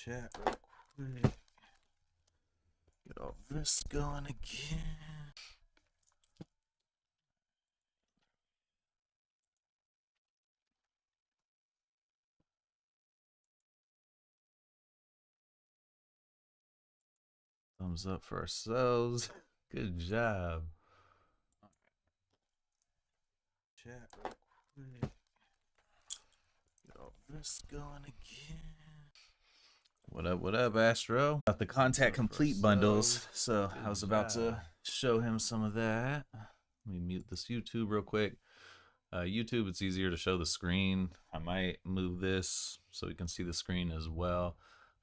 chat real quick. Get all this going again. Thumbs up for ourselves. Good job. Chat real quick. Get all this going again. What up, Astro? Got the Kontakt Complete bundles, so I was about to show him some of that. Let me mute this YouTube real quick. YouTube, it's easier to show the screen. I might move this so we can see the screen as well,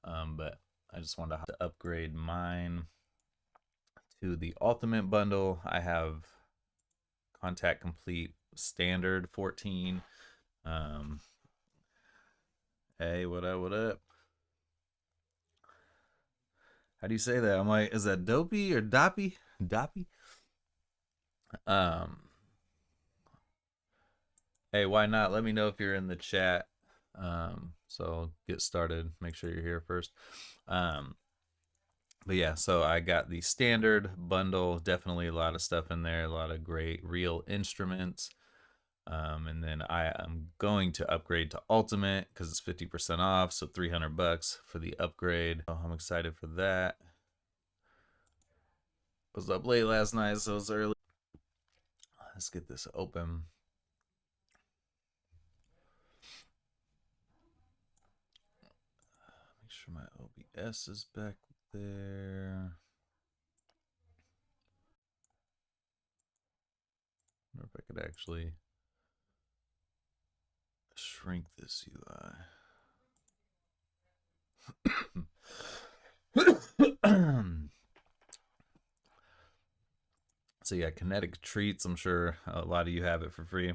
but I just wanted to upgrade mine to the Ultimate bundle. I have Kontakt Complete Standard 14. Hey, what up, what up? How do you say that? I'm like, is that Dopey or Doppy? Doppy? Hey, why not? Let me know if you're in the chat. So I'll get started. Make sure you're here first. But yeah, so I got the standard bundle. Definitely a lot of stuff in there. A lot of great real instruments. And then I am going to upgrade to Ultimate because it's 50% off, so $300 for the upgrade. Oh, I'm excited for that. I was up late last night, so it's early. Let's get this open. Make sure my OBS is back there. I wonder if I could actually shrink this UI. So yeah, Kinetic Treats, I'm sure a lot of you have it for free.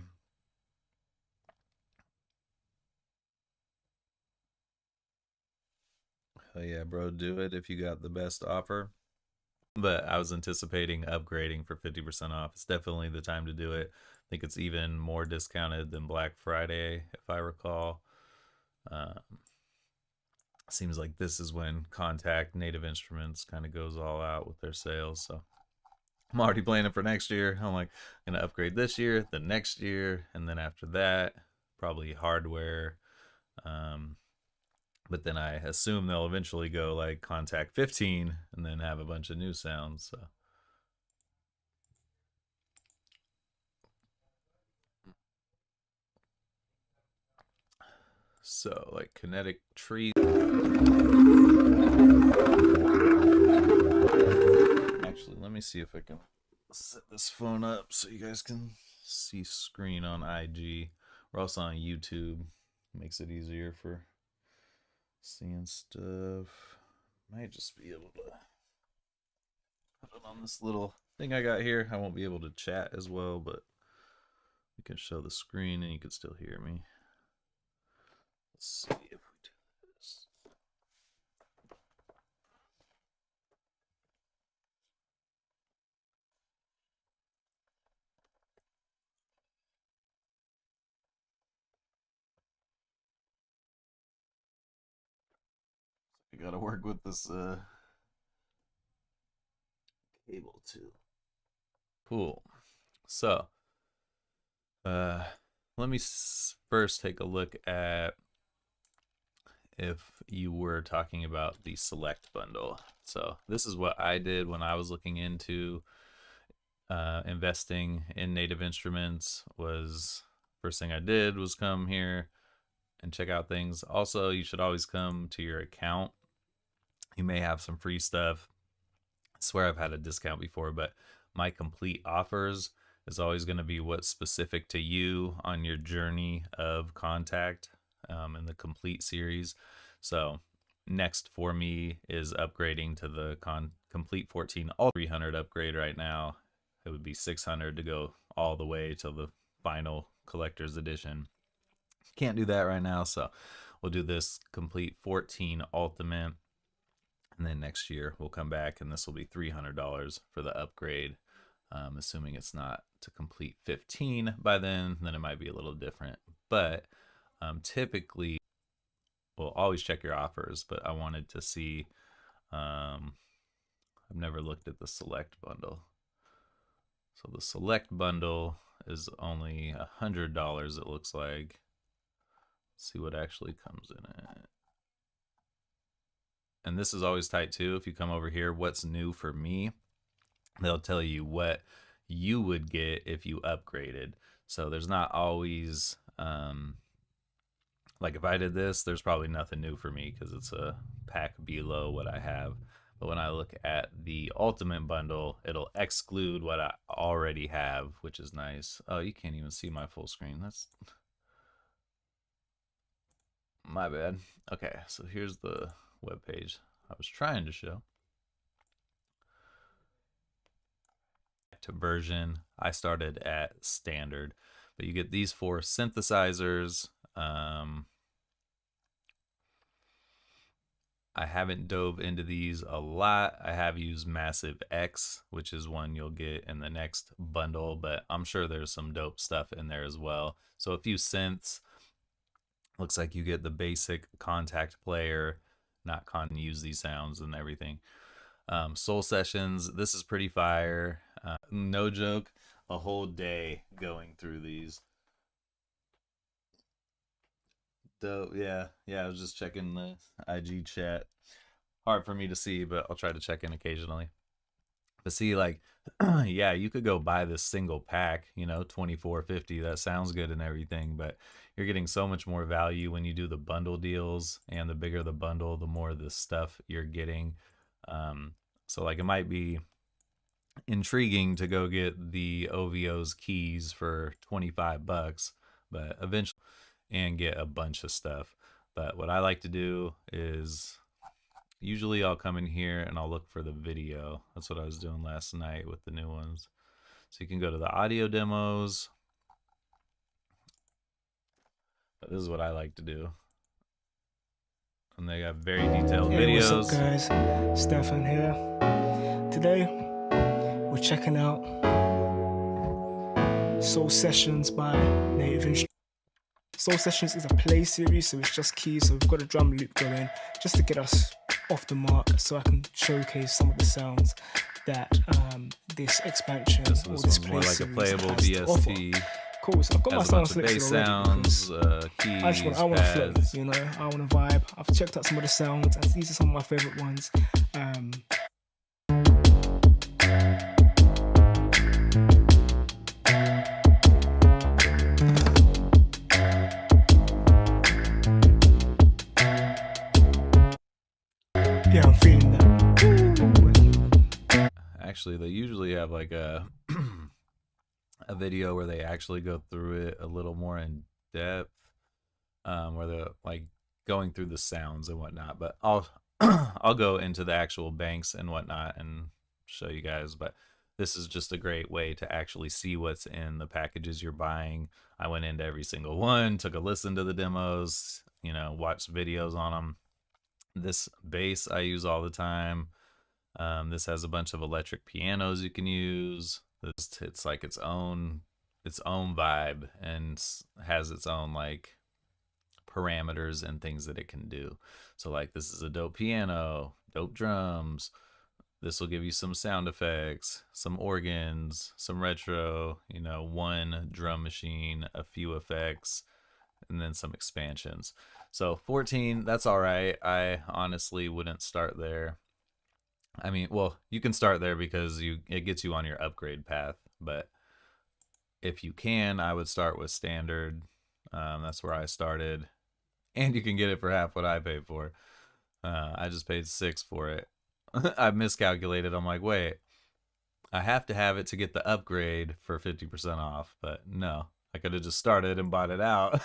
Hell yeah, bro, do it if you got the best offer. But I was anticipating upgrading for 50% off. It's definitely the time to do it. I think it's even more discounted than Black Friday, if I recall. Seems like this is when Kontakt Native Instruments kind of goes all out with their sales. So I'm already planning for next year. I'm like, I'm gonna upgrade this year, the next year, and then after that, probably hardware. But then I assume they'll eventually go like Kontakt 15 and then have a bunch of new sounds. So like Kinetic Tree. Actually, let me see if I can set this phone up so you guys can see screen on IG. We're also on YouTube. Makes it easier for seeing stuff. Might just be able to put it on this little thing I got here. I won't be able to chat as well, but we can show the screen and you can still hear me. Let's see if we do this. I gotta work with this cable too. Cool. So let me first take a look at if you were talking about the Select bundle. So this is what I did when I was looking into investing in Native Instruments. Was first thing I did was come here and check out things. Also, you should always come to your account. You may have some free stuff. I swear I've had a discount before, but my complete offers is always going to be what's specific to you on your journey of Kontakt in the Complete series. So next for me is upgrading to the Complete 14 all 300 upgrade right now. It would be 600 to go all the way to the final collector's edition. Can't do that right now, so we'll do this Complete 14 Ultimate, and then next year we'll come back and this will be $300 for the upgrade. Assuming it's not to Complete 15 by then it might be a little different. But typically, well, bundle. Always check your offers, but I wanted to see. I've never looked at the select bundle. So the select bundle is only $100, it looks like. Let's see what actually comes in it. And this is always tight too. If you come over here, what's new for me, they'll tell you what you would get if you upgraded. So there's not always, like if I did this, there's probably nothing new for me because it's a pack below what I have. But when I look at the ultimate bundle, it'll exclude what I already have, which is nice. Oh, you can't even see my full screen. That's my bad. Okay, so here's the web page I was trying to show. To version, I started at standard, but you get these 4 synthesizers. I haven't dove into these a lot. I have used Massive X, which is one you'll get in the next bundle, but I'm sure there's some dope stuff in there as well. So a few synths. Looks like you get the basic Kontakt player, not use these sounds and everything. Soul Sessions, this is pretty fire. No joke, a whole day going through these. Dope, yeah, I was just checking the IG chat. Hard for me to see, but I'll try to check in occasionally. But see, like, yeah, you could go buy this single pack, you know, $24.50. That sounds good and everything, but you're getting so much more value when you do the bundle deals, and the bigger the bundle, the more of this stuff you're getting. So like it might be intriguing to go get the OVO's keys for $25, but eventually, and get a bunch of stuff. But what I like to do is usually I'll come in here and I'll look for the video. That's what I was doing last night with the new ones. So you can go to the audio demos. But this is what I like to do. And they got very detailed videos. What's up, guys? Stefan here. Today, we're checking out Soul Sessions by Native Instruments. Soul Sessions is a play series, so it's just keys. So we've got a drum loop going just to get us off the mark, so I can showcase some of the sounds that this expansion or this play more like a playable VST. Cool, so I've got my sound selected bass already sounds, keys, I want to flow, you know, I want to vibe. I've checked out some of the sounds, and these are some of my favorite ones. Yeah, I'm feeling that. Actually, they usually have like a video where they actually go through it a little more in depth, where they're like going through the sounds and whatnot. But I'll go into the actual banks and whatnot and show you guys. But this is just a great way to actually see what's in the packages you're buying. I went into every single one, took a listen to the demos, you know, watched videos on them. This bass I use all the time. This has a bunch of electric pianos you can use. It's like its own vibe, and has its own like parameters and things that it can do. So like this is a dope piano, dope drums. This will give you some sound effects, some organs, some retro, you know, one drum machine, a few effects, and then some expansions. So 14, that's all right. I honestly wouldn't start there. I mean, well, you can start there because it gets you on your upgrade path, but if you can, I would start with standard. That's where I started, and you can get it for half what I paid for. I just paid $6 for it. I miscalculated. I'm like, wait, I have to have it to get the upgrade for 50% off, but no, I could have just started and bought it out.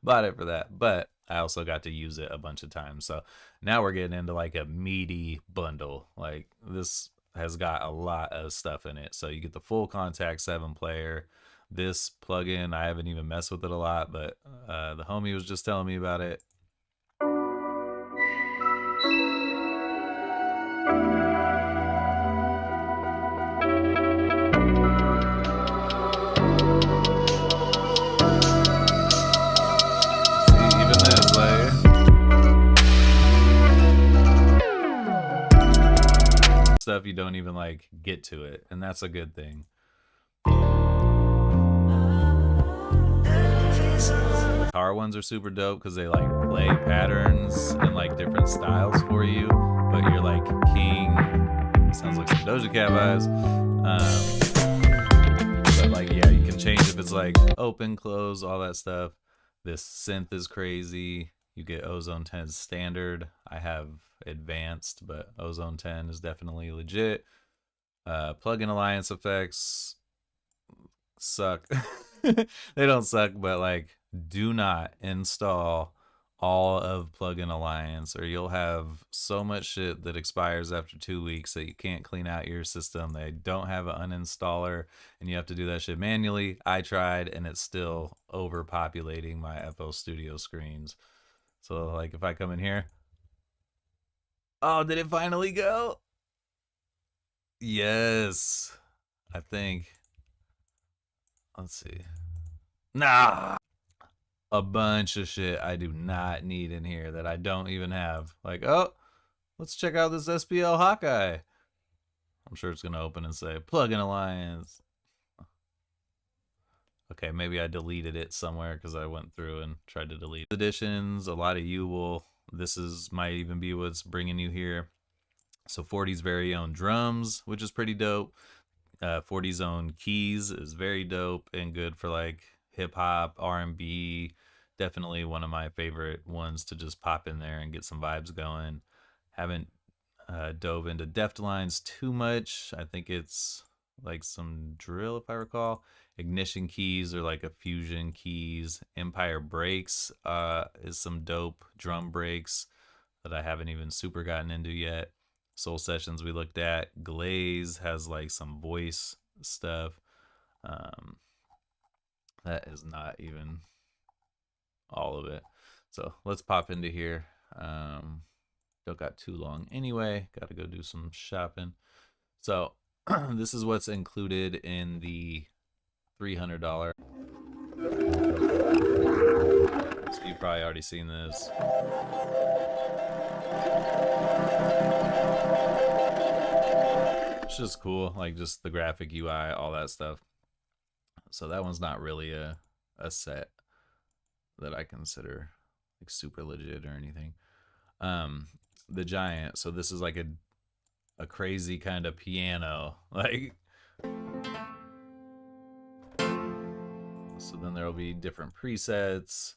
Bought it for that, but I also got to use it a bunch of times. So now we're getting into like a meaty bundle. Like this has got a lot of stuff in it. So you get the full Kontakt 7 player. This plugin, I haven't even messed with it a lot, but the homie was just telling me about it. See, even this, like, stuff you don't even like get to it, and that's a good thing. Guitar ones are super dope because they like play patterns and like different styles for you, but you're like king. Sounds like some Doja Cat vibes. But like, yeah, you can change if it's like open, close, all that stuff. This synth is crazy. You get Ozone 10 standard. I have advanced, but Ozone 10 is definitely legit. Plugin Alliance effects suck. They don't suck, but like, do not install all of Plugin Alliance, or you'll have so much shit that expires after 2 weeks that you can't clean out your system. They don't have an uninstaller, and you have to do that shit manually. I tried, and it's still overpopulating my FL Studio screens. So like, if I come in here, oh, did it finally go? Yes, I think. Let's see. Nah, a bunch of shit I do not need in here that I don't even have. Like, oh, let's check out this SPL Hawkeye. I'm sure it's gonna open and say Plugin Alliance. Okay, maybe I deleted it somewhere because I went through and tried to delete editions. A lot of you will. This is might even be what's bringing you here. So 40's very own drums, which is pretty dope. 40's own keys is very dope and good for like hip hop, R&B. Definitely one of my favorite ones to just pop in there and get some vibes going. Haven't dove into Deft Lines too much. I think it's like some drill, if I recall. Ignition keys are like a fusion keys. Empire Breaks is some dope drum breaks that I haven't even super gotten into yet. Soul Sessions we looked at. Glaze has like some voice stuff. That is not even all of it. So let's pop into here. Don't got too long anyway. Got to go do some shopping. So this is what's included in the $300. So you've probably already seen this. It's just cool, like just the graphic UI, all that stuff. So that one's not really a set that I consider like super legit or anything. The Giant, so this is like a crazy kind of piano, like. So then there'll be different presets.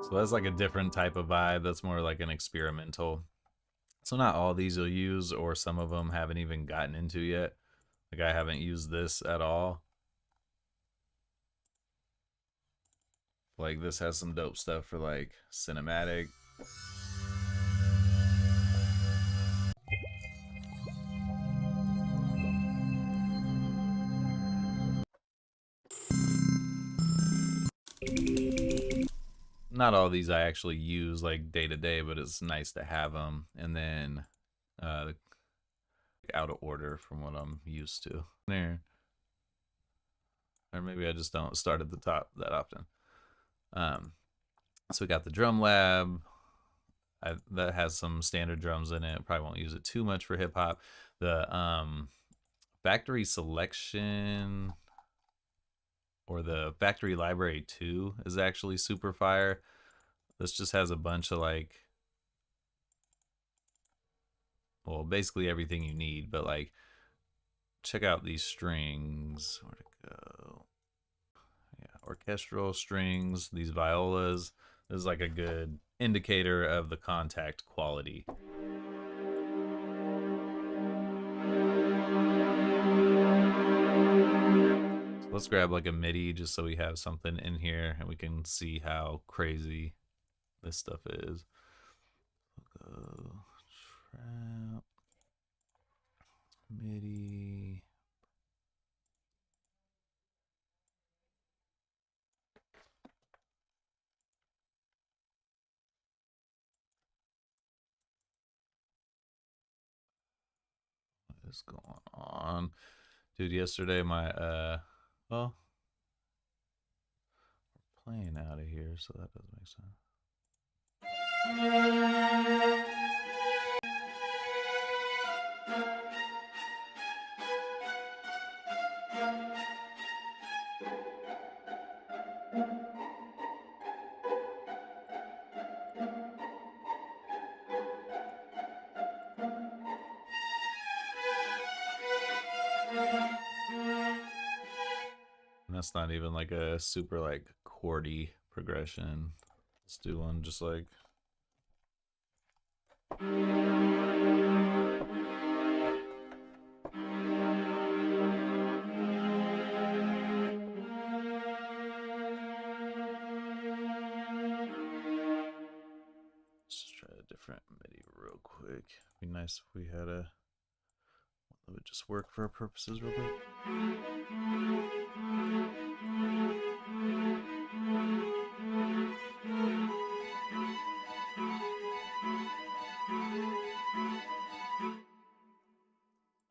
So that's like a different type of vibe. That's more like an experimental. So not all these you'll use, or some of them haven't even gotten into yet. Like I haven't used this at all. Like this has some dope stuff for like cinematic. Not all these I actually use like day to day, but it's nice to have them. And then out of order from what I'm used to. There. Or maybe I just don't start at the top that often. So we got the Drum Lab. That has some standard drums in it. Probably won't use it too much for hip hop. The Factory Selection or the Factory Library 2 is actually super fire. This just has a bunch of like, well, basically everything you need, but like, check out these strings. Where'd it go? Yeah, orchestral strings, these violas. This is like a good indicator of the Kontakt quality. So let's grab like a MIDI just so we have something in here and we can see how crazy this stuff is. Trap, MIDI. What is going on? Dude, yesterday my Well, we're playing out of here, so that doesn't make sense. And that's not even like a super like chordy progression. Let's do one just like. Let's try a different MIDI real quick. Be nice if we had a one that would just work for our purposes real quick.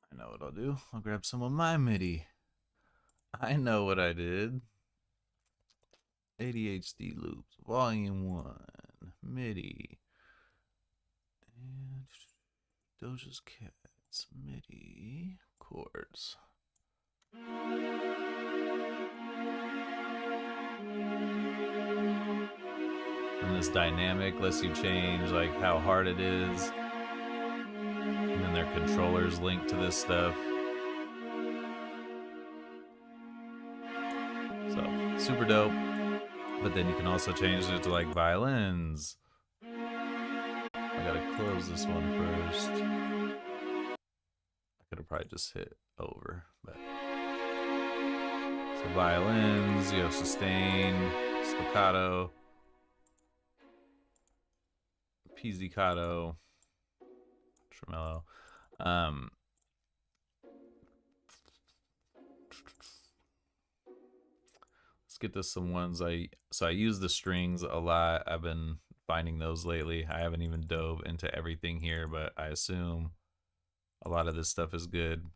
I know what I'll do. I'll grab some of my MIDI. I know what I did. ADHD loops, volume 1, MIDI. And Doja's Cats, MIDI, chords. And this dynamic lets you change like how hard it is. And then their controllers link to this stuff. So, super dope. But then you can also change it to like violins. I gotta close this one first. I could have probably just hit over, but so violins, you have sustain, spiccato, pizzicato, tremolo. Let's get to some ones I use the strings a lot. I've been finding those lately. I haven't even dove into everything here, but I assume a lot of this stuff is good.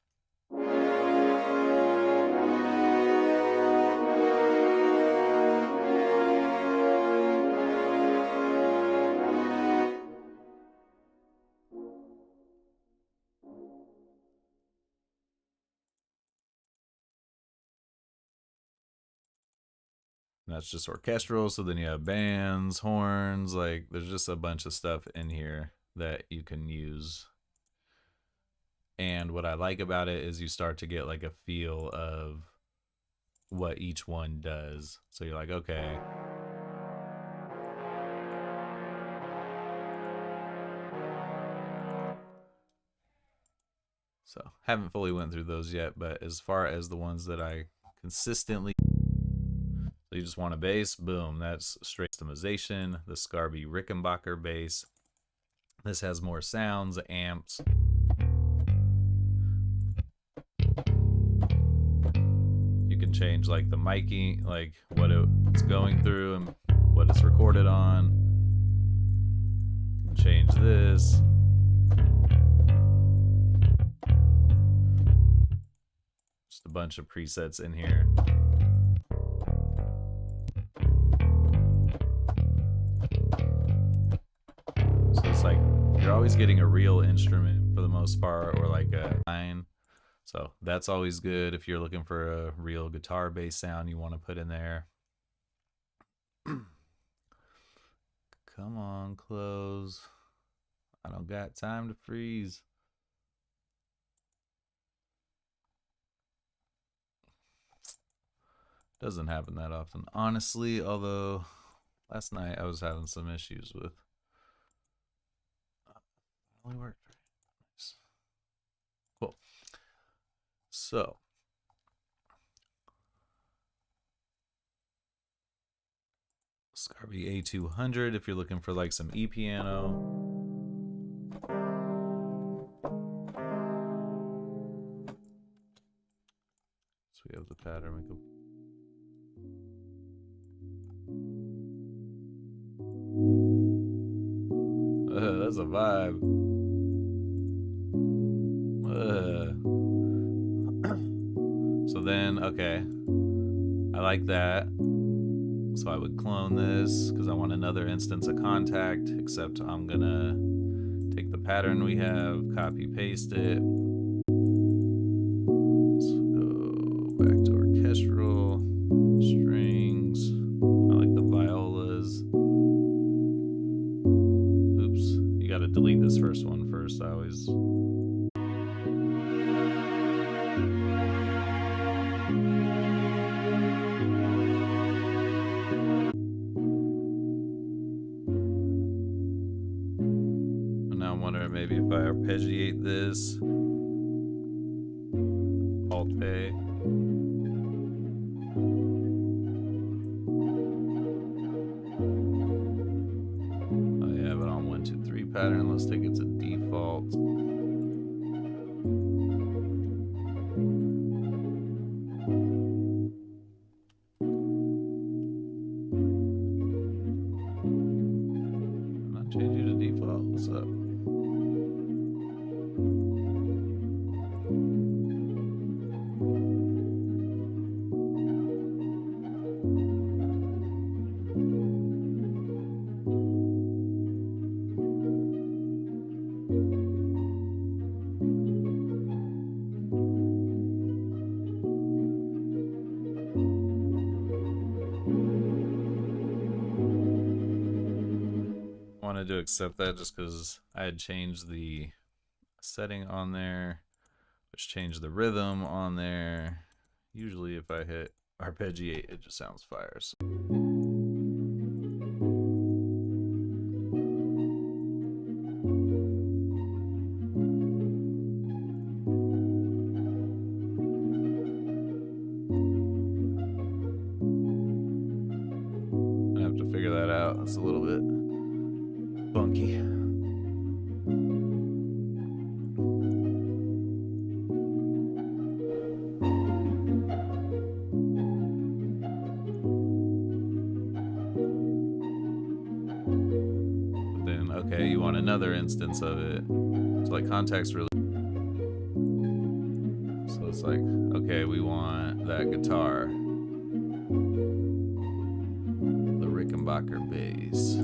And that's just orchestral, so then you have bands, horns, like there's just a bunch of stuff in here that you can use. And what I like about it is you start to get like a feel of what each one does. So you're like, okay. So haven't fully went through those yet, but as far as the ones that I consistently, so you just want a bass, boom, that's straight customization, the Scarby Rickenbacker bass. This has more sounds, amps. You can change like the miking, like what it's going through and what it's recorded on. You can change this. Just a bunch of presets in here. So it's like you're always getting a real instrument for the most part, or like a line. So that's always good if you're looking for a real guitar bass sound you want to put in there. Come on, close. I don't got time to freeze. Doesn't happen that often, honestly, although last night I was having some issues with it only worked. Nice. Cool. So Scarby A200 if you're looking for like some E piano. So we have the pattern. We can that's a vibe. So then, okay. I like that. So I would clone this because I want another instance of Kontakt, except I'm gonna take the pattern we have, copy paste it. Let's go back to orchestral, strings. I like the violas. Oops, you gotta delete this first one first. I always... Maybe if I arpeggiate this, Alt-A. Oh yeah, but on 1, 2, 3 pattern, let's take it to default. Not change you to default. What's up? Wanted to accept that just because I had changed the setting on there, which changed the rhythm on there. Usually if I hit arpeggiate, it just sounds fire. So. I have to figure that out. It's a little bit funky. But then, okay, you want another instance of it. So like Kontakt's really... So it's like, okay, we want that guitar. The Rickenbacker bass.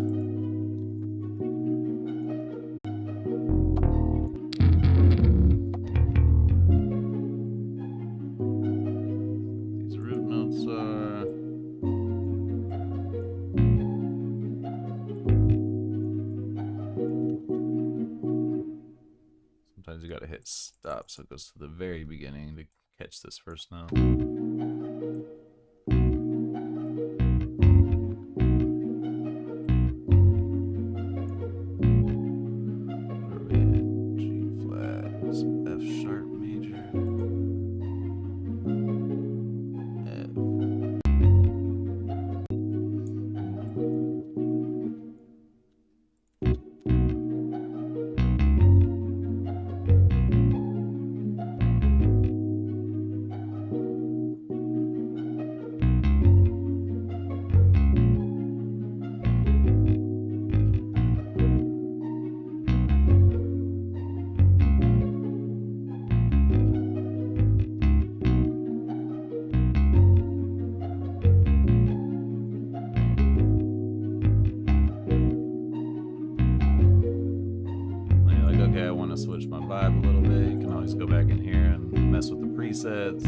Sometimes you gotta hit stop so it goes to the very beginning to catch this first note. Okay, I want to switch my vibe a little bit. You can always go back in here and mess with the presets,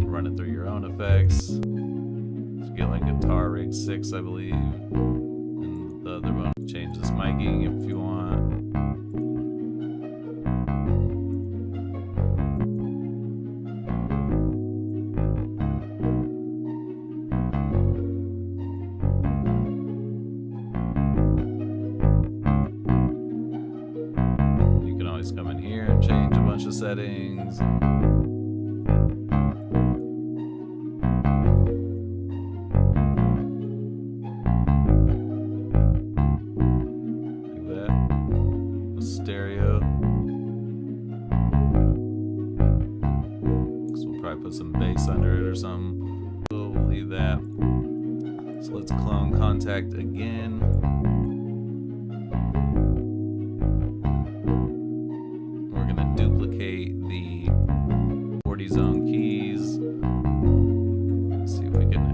run it through your own effects. So you get like guitar rig 6, I believe. And the other one, change this miking if you want. Come in here and change a bunch of settings. Like that. A stereo. So we'll probably put some bass under it or something. We'll leave that. So let's clone Kontakt again. Duplicate the 40 zone keys. Let's see if we can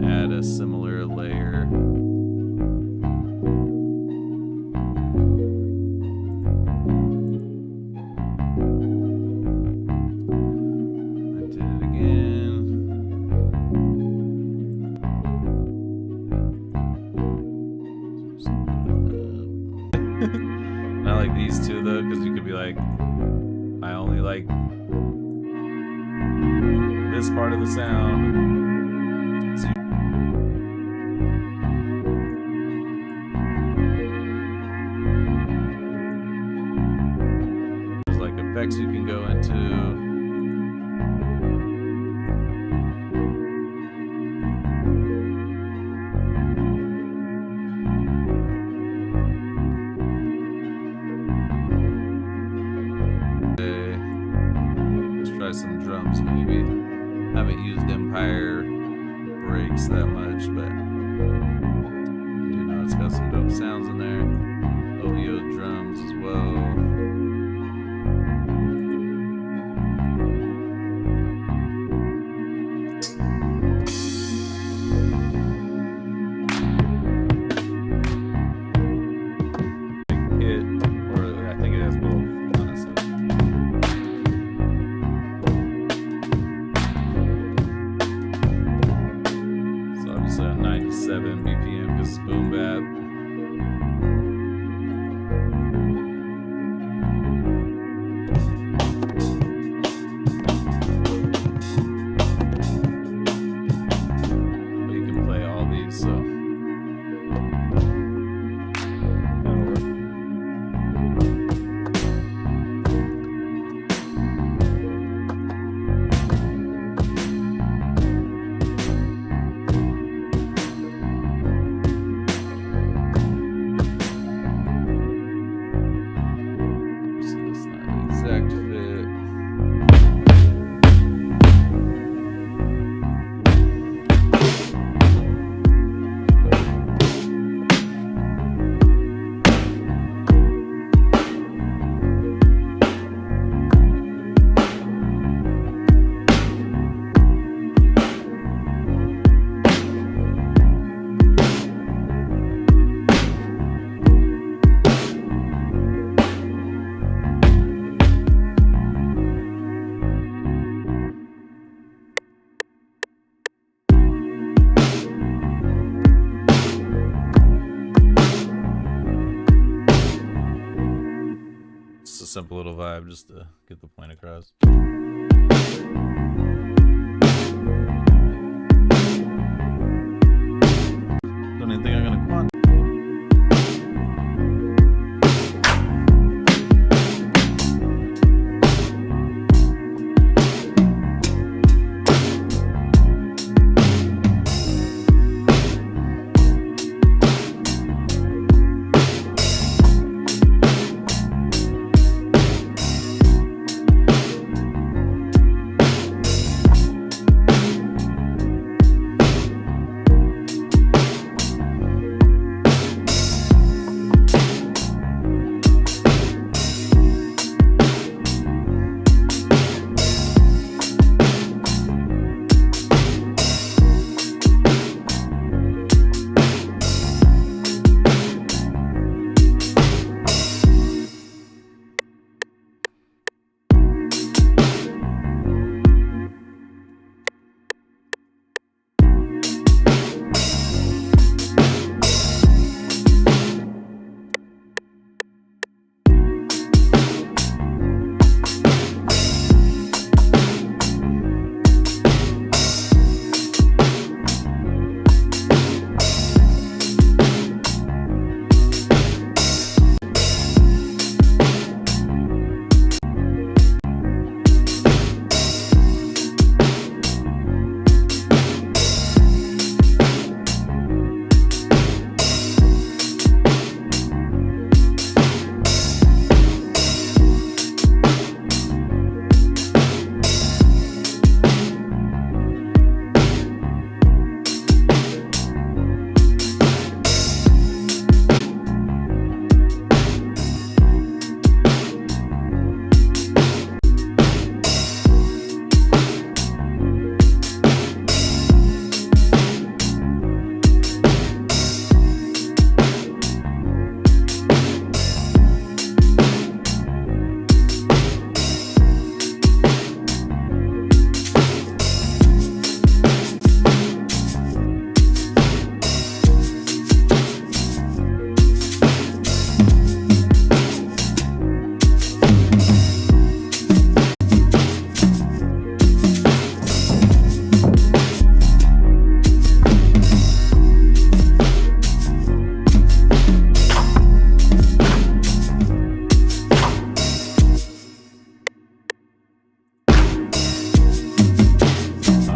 like, I only like this part of the sound. So there's like effects you can go into. Some drums maybe. Haven't used Empire breaks that much, but I do know it's got some dope sounds in there. OVO drums as well. Simple little vibe just to get the point across. Don't even think I'm gonna quant.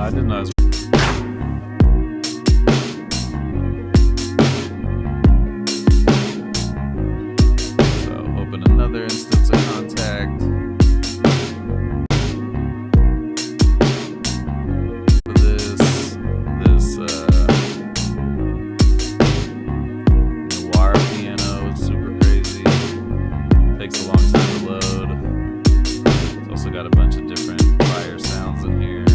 I didn't know. So open another instance of Kontakt. For this noir piano is super crazy. Takes a long time to load. It's also got a bunch of different fire sounds in here.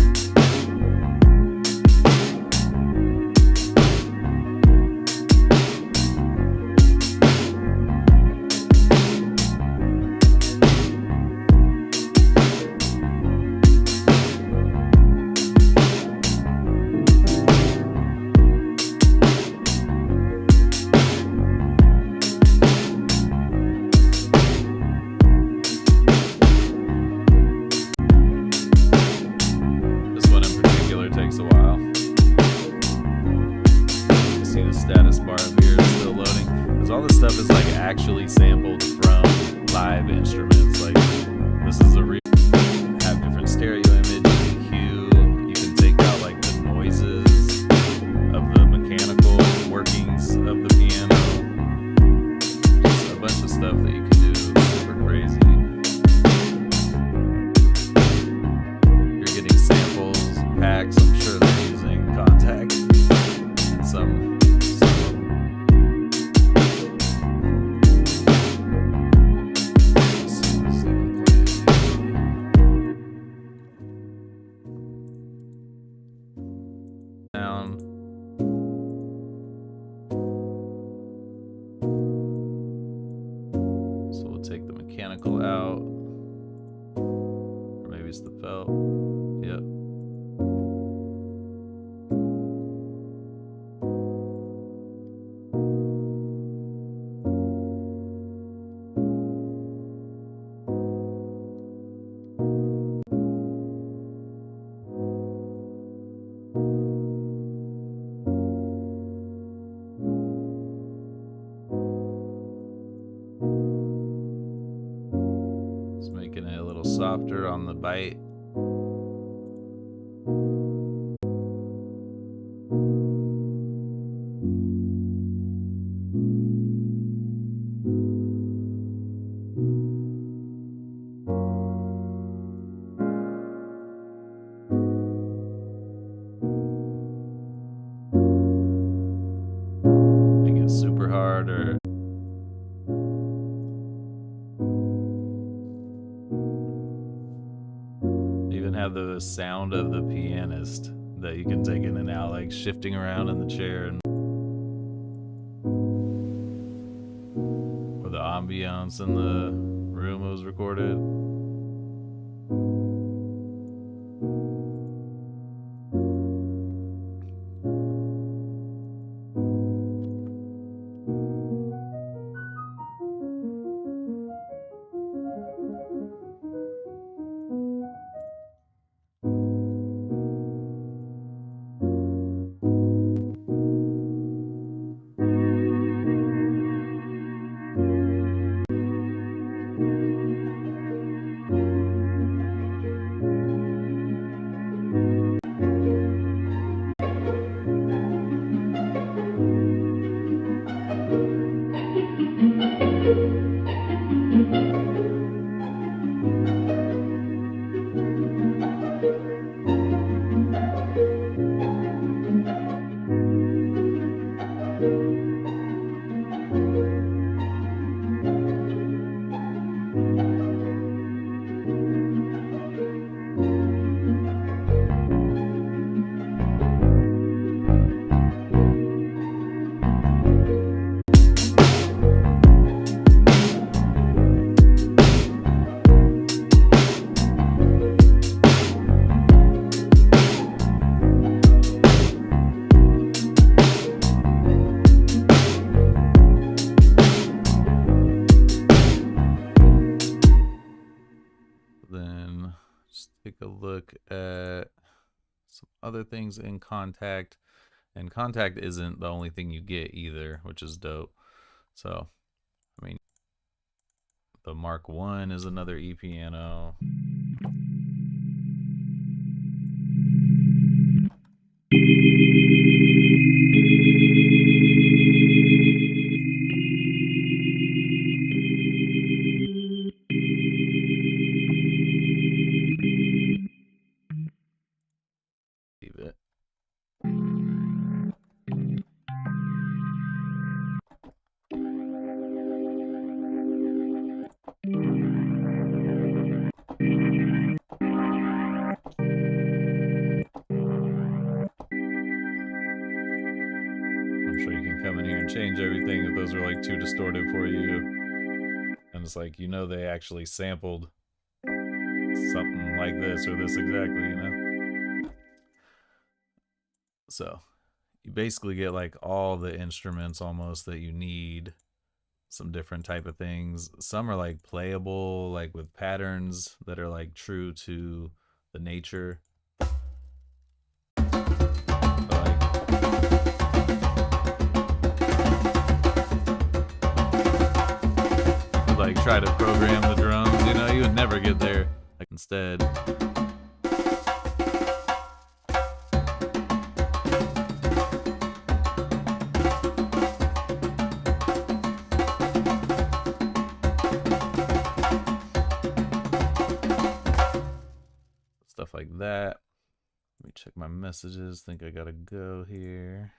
Takes a while. You see the status bar up here is still loading, because all this stuff is like actually sampled from live instruments. Like this is a real have different stereo image, EQ. You can take out like the noises of the mechanical workings of the piano. Just a bunch of stuff that you can do. Super crazy. You're getting samples, packs. I'm sure they're using Kontakt and some sound. So we'll take the mechanical out, or maybe it's the felt. Yep. Just making it a little softer on the bite. Make it super hard, or even have the sound of the pianist that you can take in and out, like shifting around in the chair, and or the ambiance in the room it was recorded. Then just take a look at some other things in Kontakt. And Kontakt isn't the only thing you get either, which is dope. So, I mean, the Mark 1 is another E piano. change everything if those are like too distorted for you. And it's like, you know, they actually sampled something like this or this exactly, you know? So you basically get like all the instruments almost that you need, some different type of things. Some are like playable, like with patterns that are like true to the nature. Like try to program the drums, you know, you would never get there. Like instead, stuff like that. Let me check my messages. Think I gotta go here.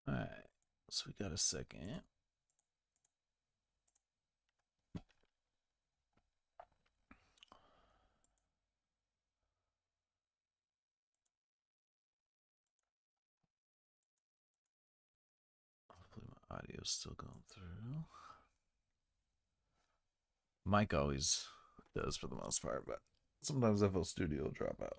All right, so we got a second. Hopefully my audio's still going through. Mic always does for the most part, but sometimes FL Studio will drop out.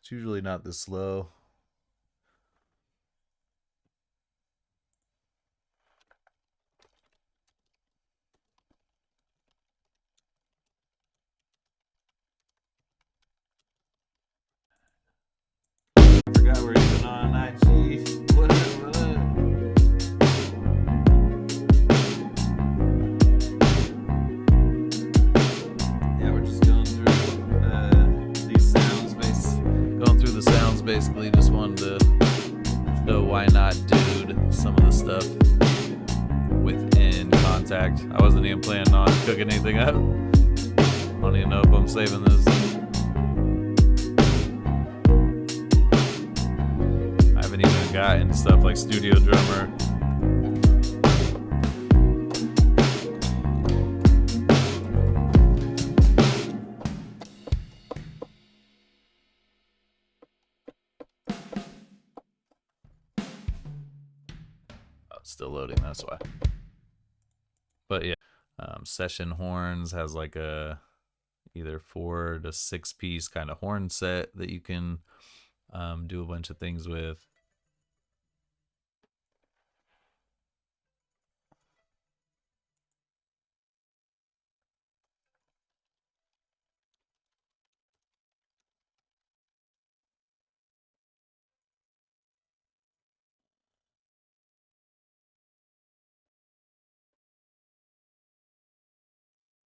It's usually not this slow. Forgot we're even on IG. What up, what up? Yeah, we're just going through these sounds, going through the sounds basically. Just wanted to show why not dude some of the stuff within Kontakt. I wasn't even planning on cooking anything up. I don't even know if I'm saving this. I haven't even got into stuff like Studio Drummer. Oh, it's still loading, that's why. But yeah, Session Horns has like a either 4 to 6 piece kind of horn set that you can do a bunch of things with.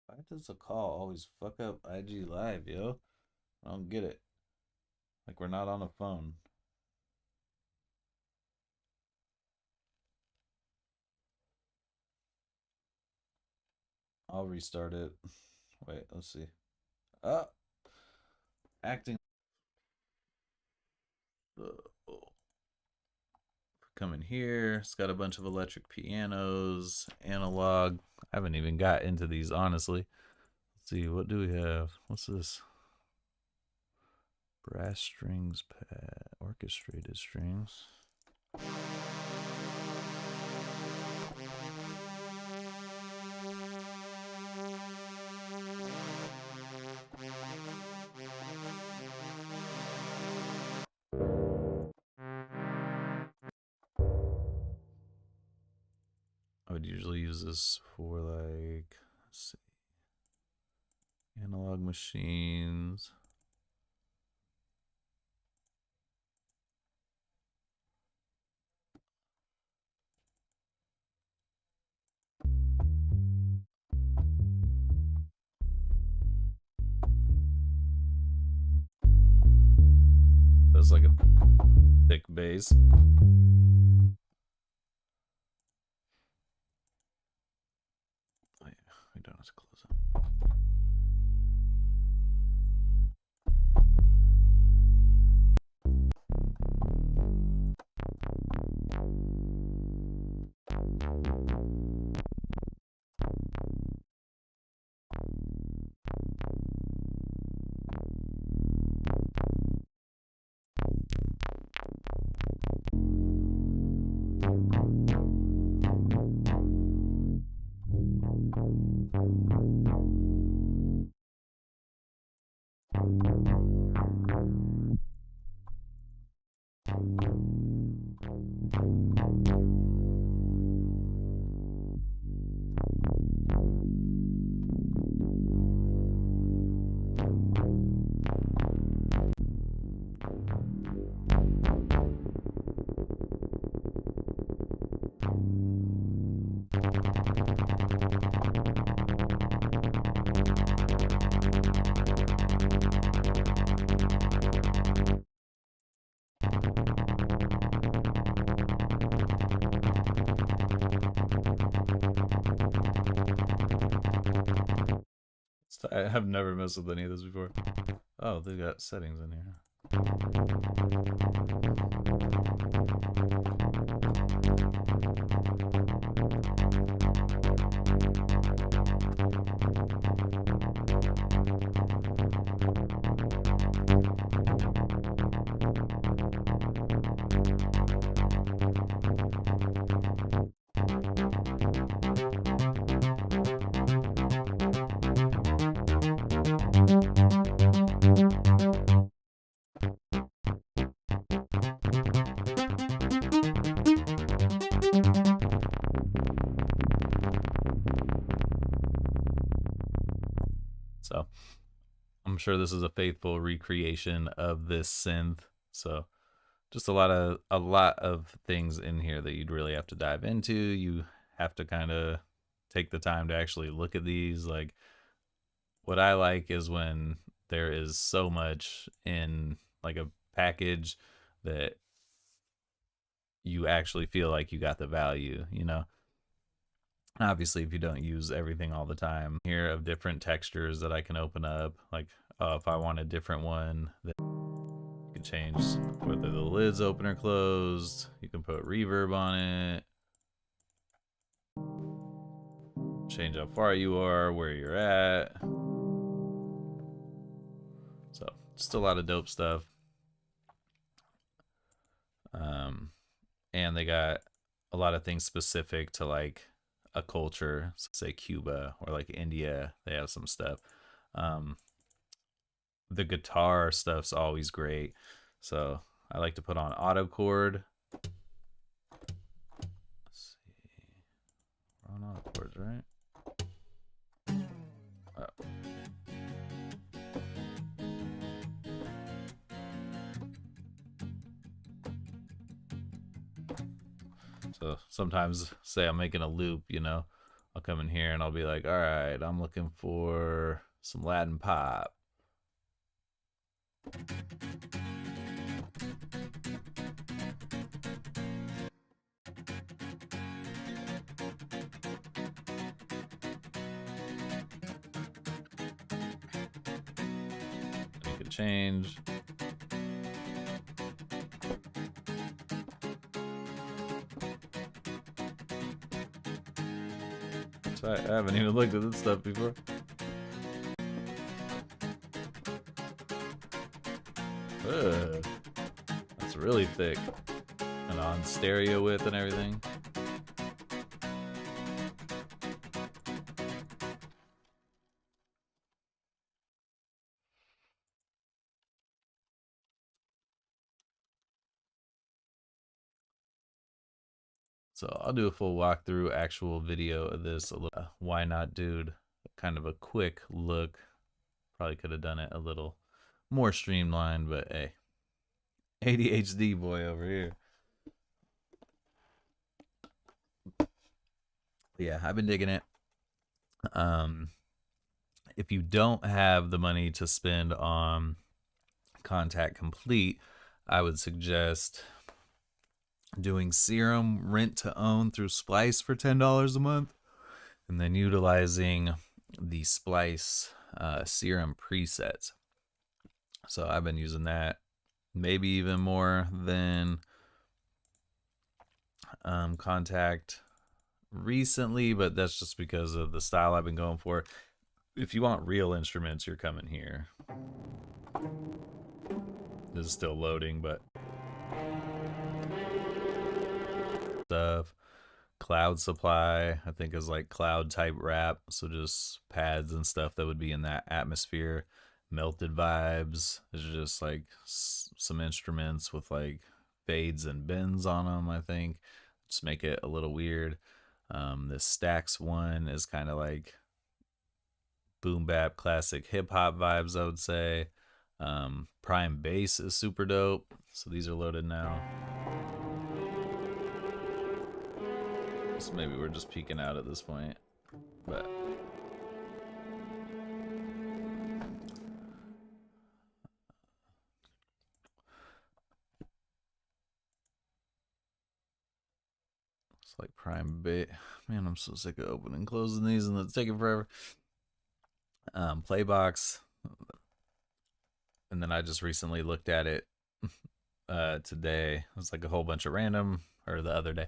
Why does a call always fuck up IG Live, yo? I don't get it. Like we're not on a phone. I'll restart it. Wait, let's see. Oh, acting. Come in here. It's got a bunch of electric pianos, analog. I haven't even got into these, honestly. Let's see, what do we have? What's this? Brass strings pad, orchestrated strings. I would usually use this for like, let's see, analog machines. That's like a thick bass. Wait, we don't have to close it. I have never messed with any of this before. Oh, they got settings in here. So I'm sure this is a faithful recreation of this synth. So just a lot of things in here that you'd really have to dive into. You have to kind of take the time to actually look at these. Like, what I like is when there is so much in like a package that you actually feel like you got the value, you know. Obviously, if you don't use everything all the time, here of different textures that I can open up, like if I want a different one, then you can change whether the lid's open or closed. You can put reverb on it, change how far you are, where you're at. So just a lot of dope stuff. And they got a lot of things specific to like a culture, say Cuba or like India. They have some stuff. The guitar stuff's always great, so I like to put on auto chord. Let's see, we're on auto chords, right? Oh. So sometimes, say I'm making a loop, you know, I'll come in here and I'll be like, all right, I'm looking for some Latin pop. Make a change. So I haven't even looked at this stuff before. Ugh, that's really thick. And on stereo width and everything. So I'll do a full walkthrough, actual video of this. Why not, dude? Kind of a quick look. Probably could have done it a little more streamlined, but hey, ADHD boy over here. Yeah, I've been digging it. If you don't have the money to spend on Kontakt Komplete, I would suggest doing Serum rent to own through Splice for $10 a month, and then utilizing the Splice Serum presets. So I've been using that maybe even more than Kontakt. recently, but that's just because of the style I've been going for. If you want real instruments, you're coming here. This is still loading, but stuff. Cloud Supply, I think, is like cloud type rap. So just pads and stuff that would be in that atmosphere. Melted Vibes is just like some instruments with like fades and bends on them, I think. Just make it a little weird. This Stacks one is kind of like boom bap classic hip hop vibes, I would say. Prime Bass is super dope. So these are loaded now. So maybe we're just peeking out at this point, but it's like Prime Bait. Man, I'm so sick of opening and closing these and it's taking forever. Playbox, and then I just recently looked at it today. It was like a whole bunch of random, or the other day,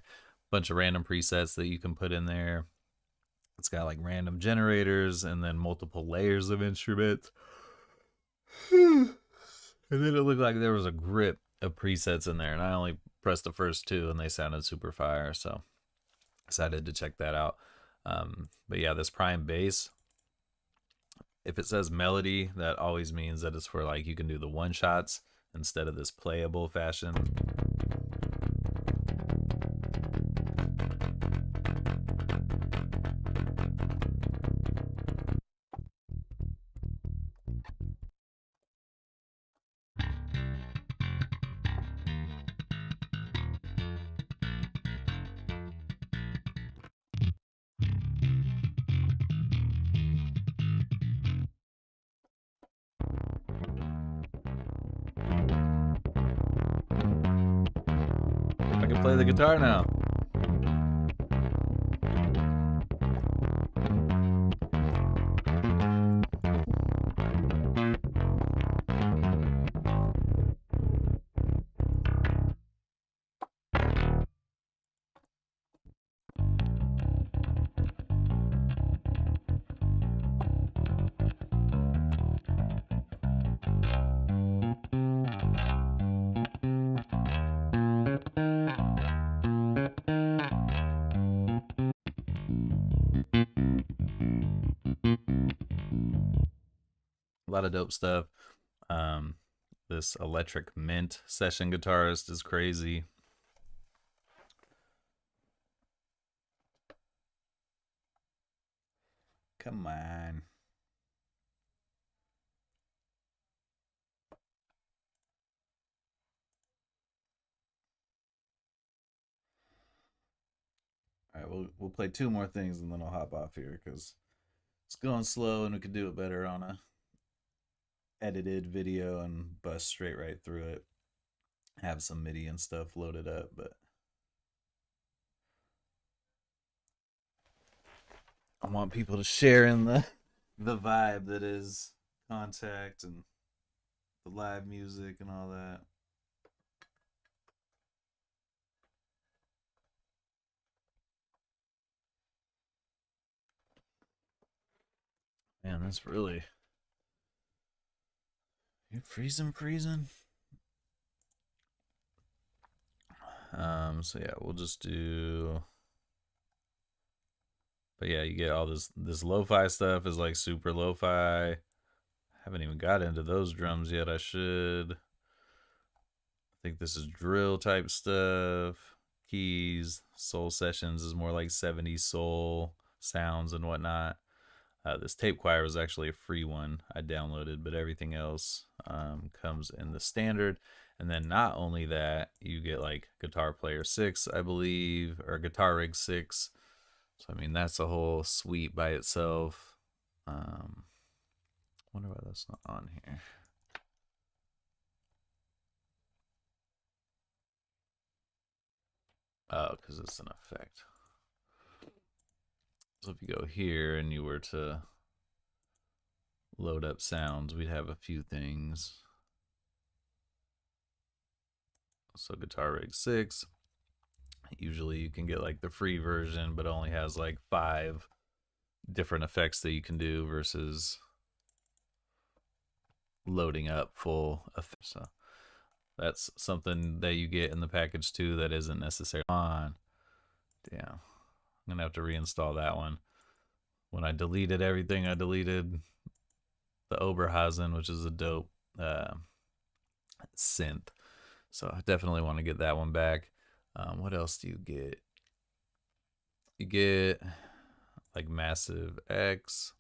bunch of random presets that you can put in there. It's got like random generators and then multiple layers of instruments. And then it looked like there was a grip of presets in there, and I only pressed the first two and they sounded super fire, so decided to check that out. But yeah, this Prime Bass, if it says melody, that always means that it's for like you can do the one shots instead of this playable fashion. I can play the guitar now. A lot of dope stuff. Um, this Electric Mint session guitarist is crazy. Come on. All right, we'll play two more things and then I'll hop off here because it's going slow and we could do it better on a edited video and bust straight right through it. Have some MIDI and stuff loaded up, but I want people to share in the vibe that is Kontakt and the live music and all that. Man, that's really, you're freezing. So yeah, we'll just do. But yeah, you get all this lo-fi stuff is like super lo-fi. Haven't even got into those drums yet. I should. I think this is drill type stuff. Keys, soul sessions is more like 70s soul sounds and whatnot. This tape choir was actually a free one I downloaded, but everything else comes in the standard. And then not only that, you get like Guitar Player 6, I believe, or Guitar Rig 6. So, I mean, that's a whole suite by itself. Wonder why that's not on here. Oh, because it's an effect. So if you go here and you were to load up sounds, we'd have a few things. So Guitar Rig 6 Usually you can get like the free version, but only has like 5 different effects that you can do versus loading up full effects. So that's something that you get in the package too that isn't necessarily on. Damn. I'm gonna have to reinstall that one. When I deleted everything, I deleted the Oberhausen, which is a dope synth. So I definitely want to get that one back. What else do you get? You get like Massive X.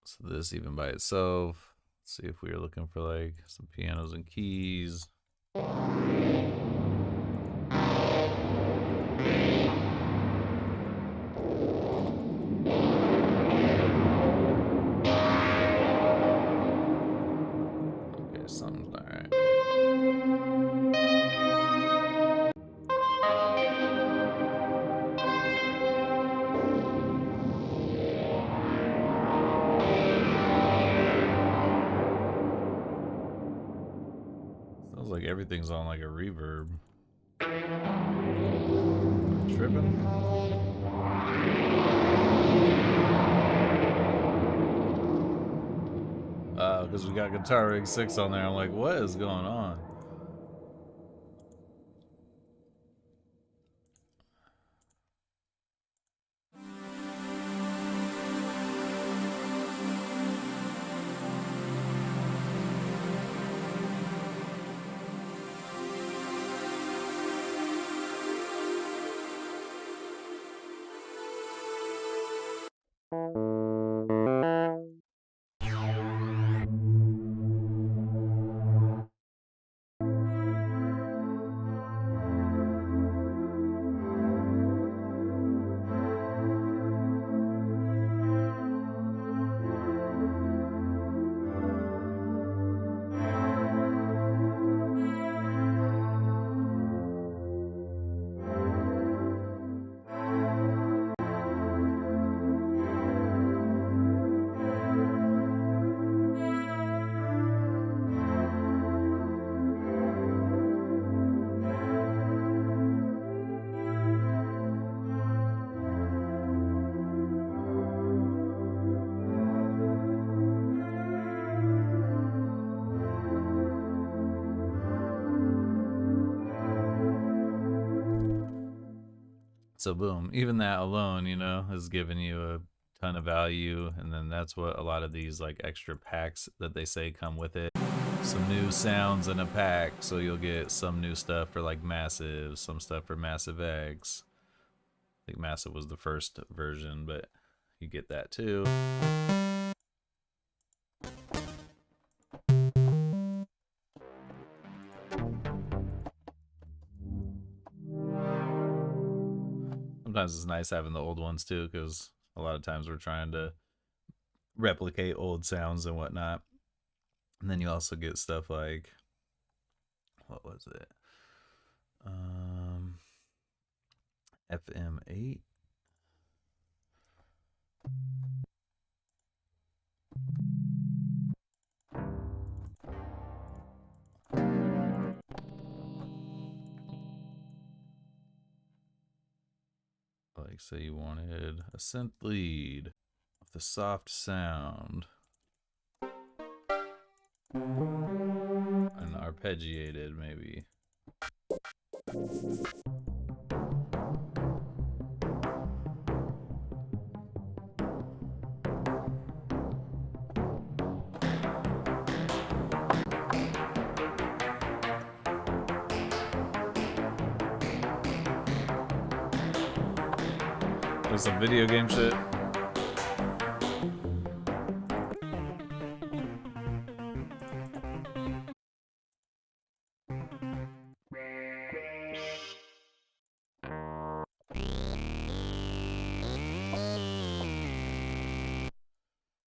So this even by itself. Let's see if we are looking for like some pianos and keys. Okay, something's not right. Sounds like everything's on like a reverb. Tripping? Because we got Guitar Rig 6 on there. I'm like, what is going on? So boom, even that alone, you know, is giving you a ton of value. And then that's what a lot of these like extra packs that they say come with it. Some new sounds in a pack, so you'll get some new stuff for like Massive, some stuff for Massive X. I think Massive was the first version, but you get that too. Sometimes it's nice having the old ones too, because a lot of times we're trying to replicate old sounds and whatnot. And then you also get stuff like, what was it? FM8. Like, say you wanted a synth lead with a soft sound and arpeggiated, maybe. There's some video game shit.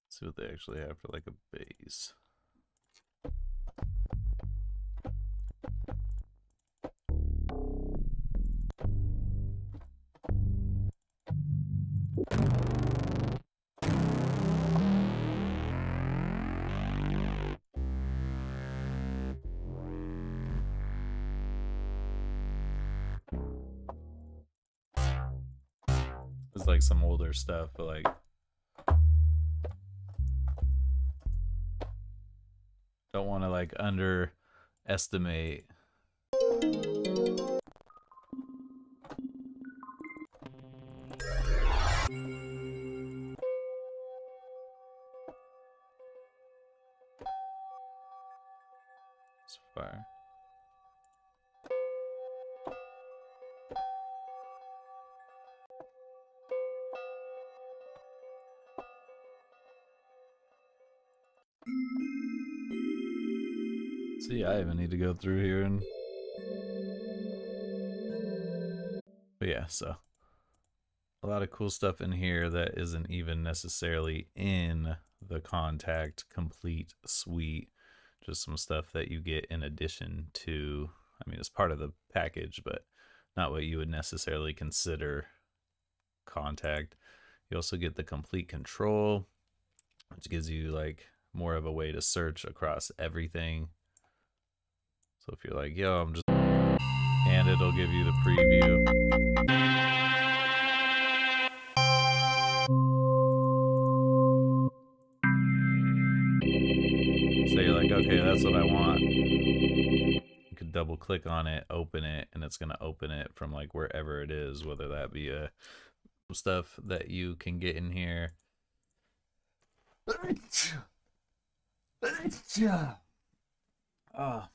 See what they actually have for like a bass. It's like some older stuff, but like don't want to like underestimate. It's fire. See, I even need to go through here and. But yeah, so a lot of cool stuff in here that isn't even necessarily in the Kontakt Komplete suite. Just some stuff that you get in addition to, I mean, it's part of the package, but not what you would necessarily consider Kontakt. You also get the Complete Control, which gives you like more of a way to search across everything. So if you're like, yo, I'm just, and it'll give you the preview. So you're like, okay, that's what I want. You could double click on it, open it, and it's going to open it from like wherever it is, whether that be stuff that you can get in here. Oh.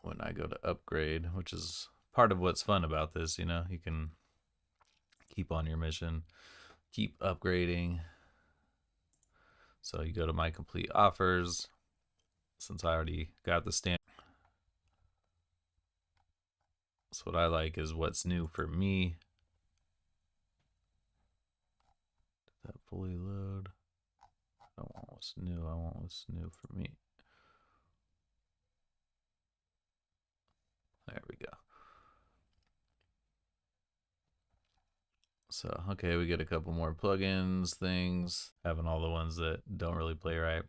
When I go to upgrade, which is part of what's fun about this, you know, you can keep on your mission, keep upgrading. So you go to my complete offers, since I already got the stamp. So what I like is what's new for me. Did that fully load? I don't want what's new, I want what's new for me. There we go. So, okay, we get a couple more plugins, things, having all the ones that don't really play right.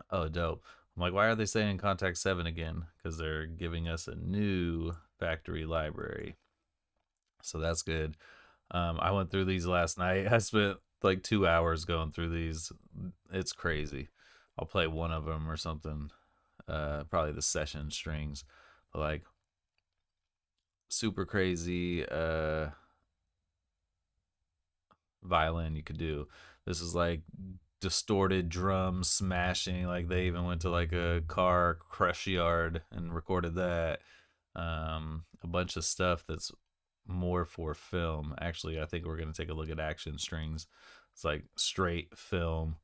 Oh, dope. I'm like, why are they saying Kontakt 7 again? Because they're giving us a new factory library. So that's good. I went through these last night. I spent like 2 hours going through these. It's crazy. I'll play one of them or something. Probably the session strings. But like, super crazy violin you could do. This is like distorted drum smashing, like they even went to like a car crush yard and recorded that. A bunch of stuff that's more for film. Actually, I think we're going to take a look at action strings. It's like straight film,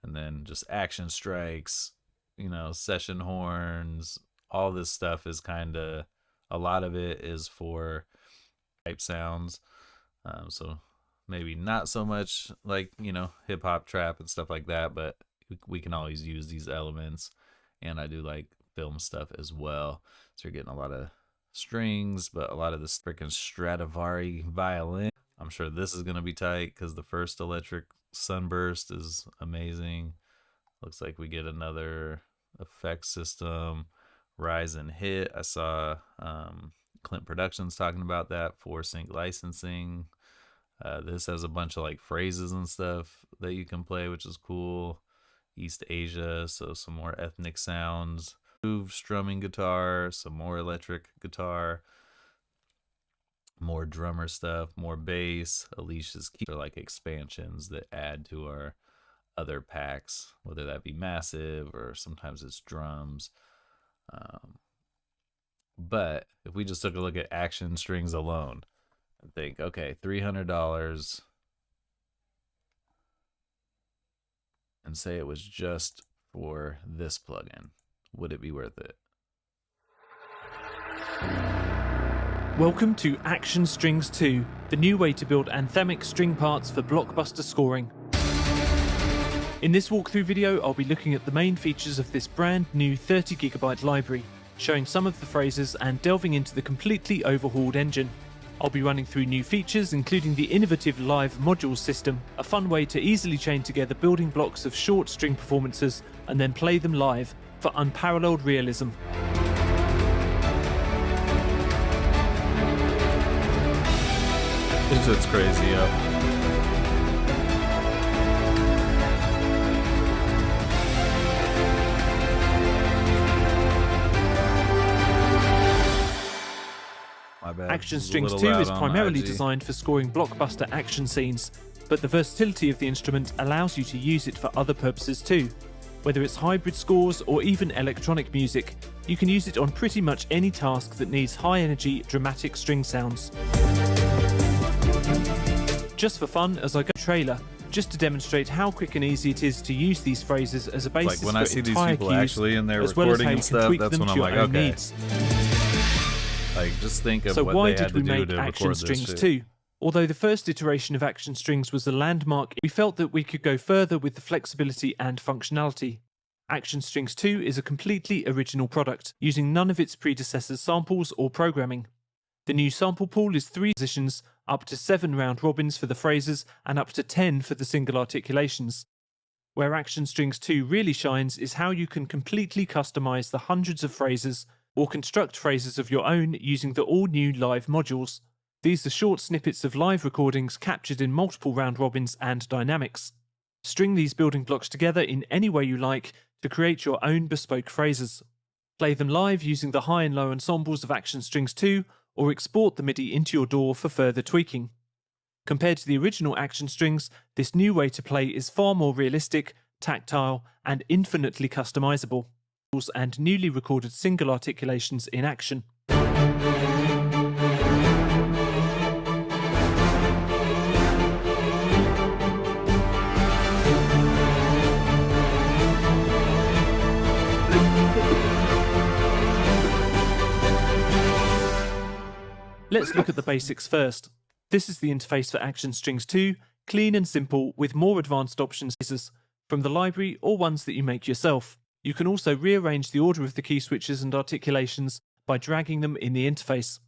and then just action strikes, you know, session horns. All this stuff is kind of, a lot of it is for type sounds. So maybe not so much like, you know, hip hop, trap and stuff like that, but we can always use these elements. And I do like film stuff as well. So you're getting a lot of strings, but a lot of this freaking Stradivari violin. I'm sure this is going to be tight because the first electric sunburst is amazing. Looks like we get another effect system. Rise and Hit. I saw Clint Productions talking about that for sync licensing. This has a bunch of like phrases and stuff that you can play, which is cool. East Asia, so some more ethnic sounds. Groove strumming guitar, some more electric guitar, more drummer stuff, more bass. Alicia's keys are like expansions that add to our other packs, whether that be massive or sometimes it's drums. But if we just took a look at action strings alone and think, okay, $300, and say it was just for this plugin, would it be worth it? Welcome to Action Strings 2, the new way to build anthemic string parts for blockbuster scoring. In this walkthrough video, I'll be looking at the main features of this brand new 30GB library, showing some of the phrases and delving into the completely overhauled engine. I'll be running through new features, including the innovative live modules system, a fun way to easily chain together building blocks of short string performances and then play them live for unparalleled realism. It's crazy, yeah. Action Strings 2 is primarily designed for scoring blockbuster action scenes, but the versatility of the instrument allows you to use it for other purposes too. Whether it's hybrid scores or even electronic music, you can use it on pretty much any task that needs high-energy, dramatic string sounds. Just for fun, as I go trailer, just to demonstrate how quick and easy it is to use these phrases as a basis like when I see these people cues, actually in their as well as recording how and you can stuff, tweak that's them when to I'm your like, own okay. needs. Like, just think of So what why they had did we to do make to Action record this Strings shit. 2? Although the first iteration of Action Strings was a landmark, we felt that we could go further with the flexibility and functionality. Action Strings 2 is a completely original product, using none of its predecessors' samples or programming. The new sample pool is 3 positions, up to 7 round robins for the phrases, and up to 10 for the single articulations. Where Action Strings 2 really shines is how you can completely customize the hundreds of phrases or construct phrases of your own using the all-new live modules. These are short snippets of live recordings captured in multiple round robins and dynamics. String these building blocks together in any way you like to create your own bespoke phrases. Play them live using the high and low ensembles of Action Strings 2, or export the MIDI into your DAW for further tweaking. Compared to the original Action Strings, this new way to play is far more realistic, tactile, and infinitely customizable, and newly recorded single articulations in action. Let's look at the basics first. This is the interface for Action Strings 2, clean and simple with more advanced options from the library or ones that you make yourself. You can also rearrange the order of the key switches and articulations by dragging them in the interface.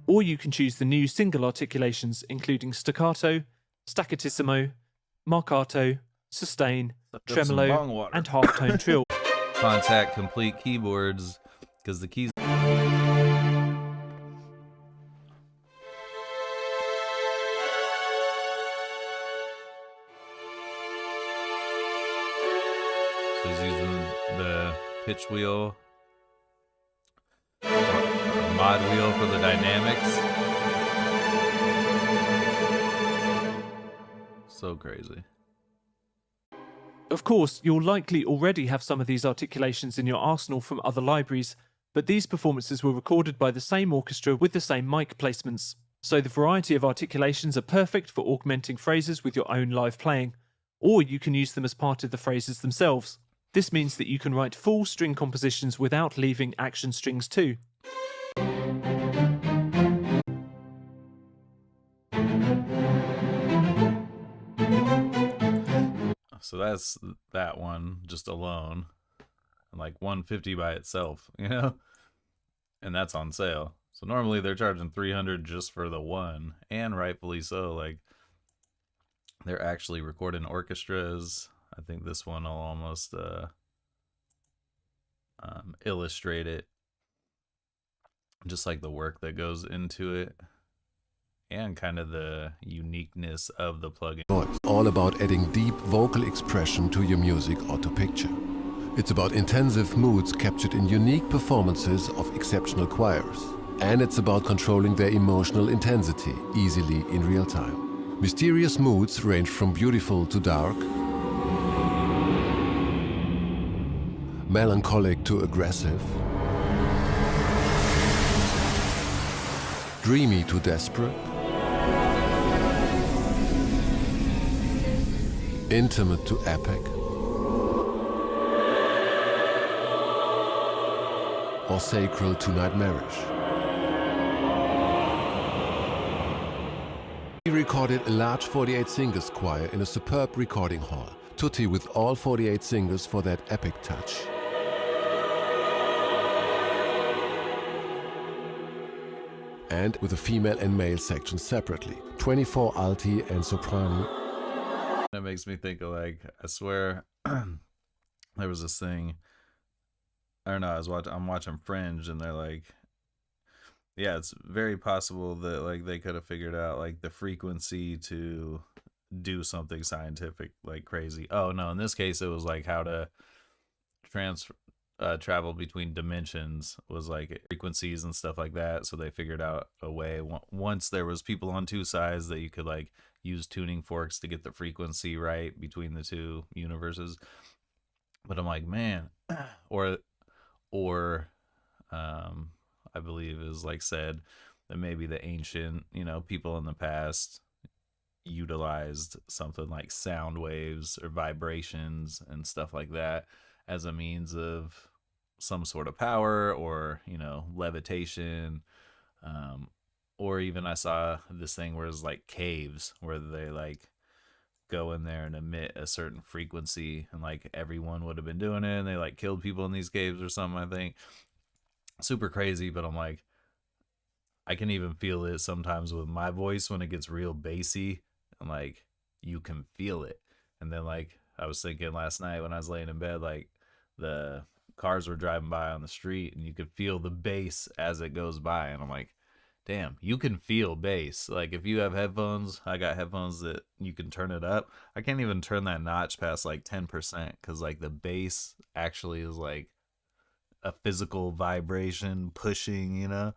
Or you can choose the new single articulations, including staccato, staccatissimo, marcato, sustain, tremolo, and halftone trill. Kontakt Komplete keyboards, because the keys. So he's using the pitch wheel, mod wheel for the dynamics. So crazy. Of course, you'll likely already have some of these articulations in your arsenal from other libraries, but these performances were recorded by the same orchestra with the same mic placements. So the variety of articulations are perfect for augmenting phrases with your own live playing, or you can use them as part of the phrases themselves. This means that you can write full string compositions without leaving Action Strings 2. So that's that one just alone, and like $150 by itself, you know, and that's on sale. So normally they're charging $300 just for the one, and rightfully so. Like, they're actually recording orchestras. I think this one will almost illustrate it, just like the work that goes into it and kind of the uniqueness of the plugin. It's all about adding deep vocal expression to your music or to picture. It's about intensive moods captured in unique performances of exceptional choirs. And it's about controlling their emotional intensity easily in real time. Mysterious moods range from beautiful to dark, melancholic to aggressive, dreamy to desperate, intimate to epic, or sacral to nightmarish. We recorded a large 48 singers choir in a superb recording hall, tutti with all 48 singers for that epic touch. And with a female and male section separately, 24 alti and soprani. That makes me think of, like, I swear there was this thing, I don't know, I'm watching Fringe, and they're like, yeah, it's very possible that, like, they could have figured out, like, the frequency to do something scientific, like, crazy. Oh no, in this case it was like how to travel between dimensions, was like frequencies and stuff like that. So they figured out a way, once there was people on two sides, that you could, like, use tuning forks to get the frequency right between the two universes. But I'm like, man, or I believe is, like, said that maybe the ancient, people in the past utilized something like sound waves or vibrations and stuff like that as a means of some sort of power, or levitation, or even I saw this thing where it's like caves where they, like, go in there and emit a certain frequency, and, like, everyone would have been doing it, and they, like, killed people in these caves or something. I think super crazy. But I'm like, I can even feel it sometimes with my voice when it gets real bassy, and, like, you can feel it. And then, like, I was thinking last night when I was laying in bed, like, the cars were driving by on the street and you could feel the bass as it goes by, and I'm like, damn, you can feel bass. Like, if you have headphones, I got headphones that you can turn it up. I can't even turn that notch past like 10%, because, like, the bass actually is like a physical vibration pushing. So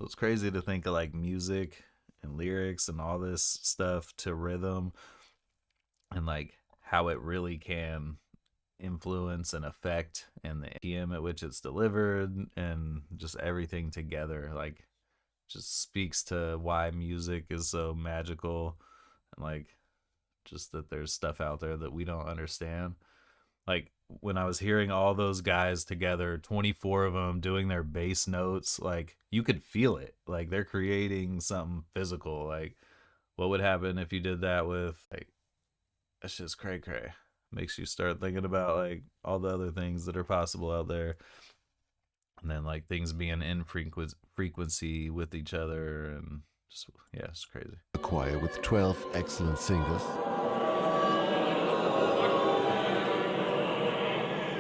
it's crazy to think of, like, music and lyrics and all this stuff to rhythm, and, like, how it really can influence and affect, and the ATM at which it's delivered, and just everything together, like, just speaks to why music is so magical, and, like, just that there's stuff out there that we don't understand. Like, when I was hearing all those guys together, 24 of them doing their bass notes, like, you could feel it, like, they're creating something physical. Like, what would happen if you did that with, like, that's just cray makes you start thinking about, like, all the other things that are possible out there, and then, like, things being in frequency with each other, and just, yeah, it's crazy. A choir with 12 excellent singers.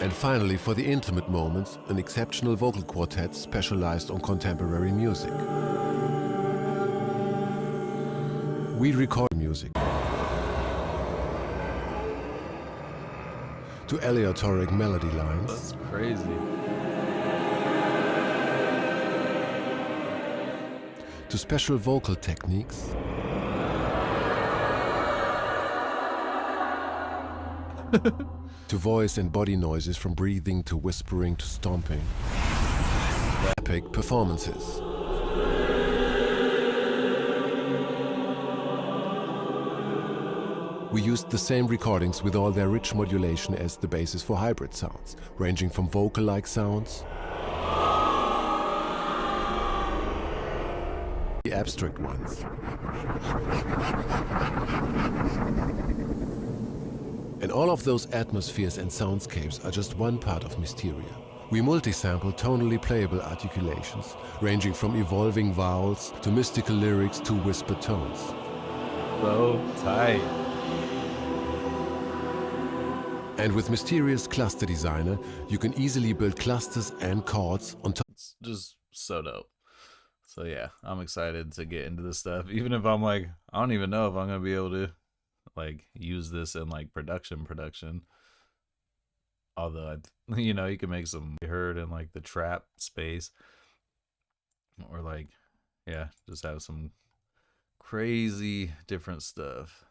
And finally, for the intimate moments, an exceptional vocal quartet specialized on contemporary music. We record music to aleatoric melody lines. That's crazy. To special vocal techniques. To voice and body noises, from breathing to whispering to stomping. Epic performances. We used the same recordings with all their rich modulation as the basis for hybrid sounds, ranging from vocal-like sounds, the abstract ones, and all of those atmospheres and soundscapes are just one part of Mysteria. We multi-sample tonally playable articulations, ranging from evolving vowels to mystical lyrics to whispered tones. So tight. And with Mysteria's cluster designer, you can easily build clusters and chords on top. It's just so dope. So yeah, I'm excited to get into this stuff. Even if I'm like, I don't even know if I'm gonna be able to, like, use this in, like, production. Although you can make some heard in, like, the trap space, or, like, yeah, just have some crazy different stuff.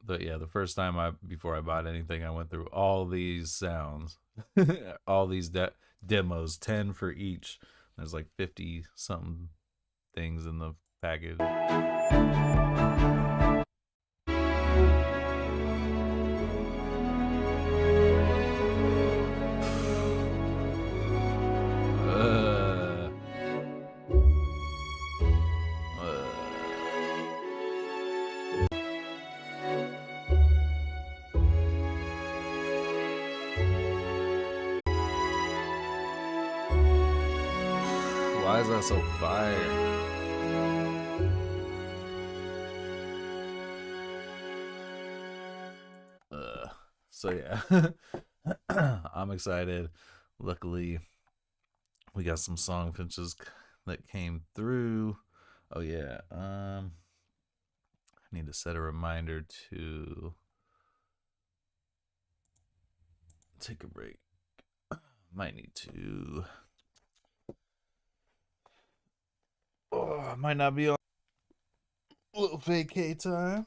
But But yeah, the first time before I bought anything, I went through all these sounds, all these demos, 10 for each. There's like 50 something things in the package. Why is that so fire? So yeah, I'm excited. Luckily, we got some song pitches that came through. Oh yeah, I need to set a reminder to take a break. Might need to. Oh, I might not be on a little vacay time.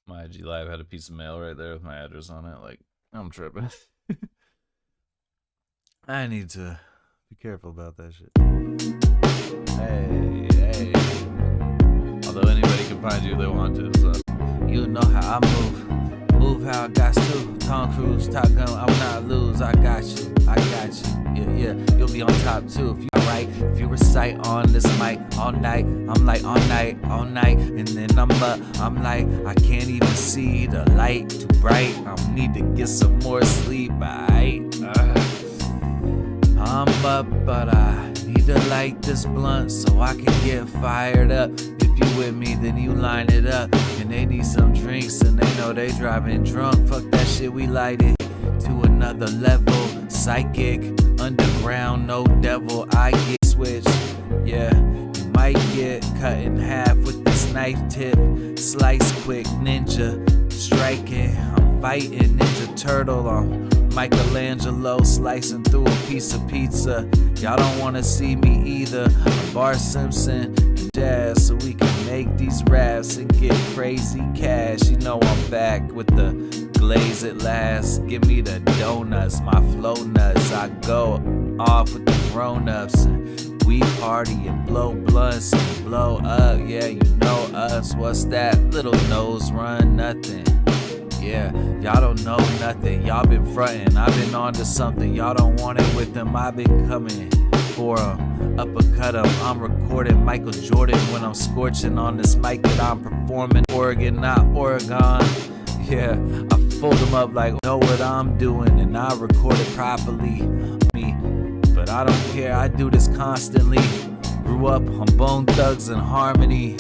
My IG Live had a piece of mail right there with my address on it. Like, I'm tripping. I need to be careful about that shit. Hey. Although anybody can find you if they want to, so. You know how I move how I got to. Tom Cruise, Top Gun, I will not lose. I got you. Yeah, you'll be on top too if you right. If you recite on this mic all night, I'm like all night, and then I'm up. I'm like I can't even see the light, too bright. I need to get some more sleep. I'm up, but I need to light this blunt so I can get fired up. If you with me, then you line it up. And they need some drinks, and they know they driving drunk. Fuck that shit, we light it to another level. Psychic, underground, no devil. I get switched. Yeah, you might get cut in half with this knife tip. Slice quick, ninja striking. I'm fighting Ninja Turtle on Michelangelo, slicing through a piece of pizza. Y'all don't wanna see me either. I'm Bar Simpson and Jazz, so we can make these raps and get crazy cash. You know I'm back with the glaze at last. Give me the donuts, my flow nuts. I go off with the grown-ups and we party and blow blunts and blow up. Yeah, you know us. What's that? Little nose run, nothing. Yeah, y'all don't know nothing. Y'all been frontin', I've been on to something. Y'all don't want it with them, I've been coming for 'em, uppercut 'em. I'm recording Michael Jordan when I'm scorching on this mic that I'm performing. Oregon, not Oregon. Yeah, I fold them up like know what I'm doing, and I record it properly. But I don't care, I do this constantly. Grew up on Bone Thugs and Harmony.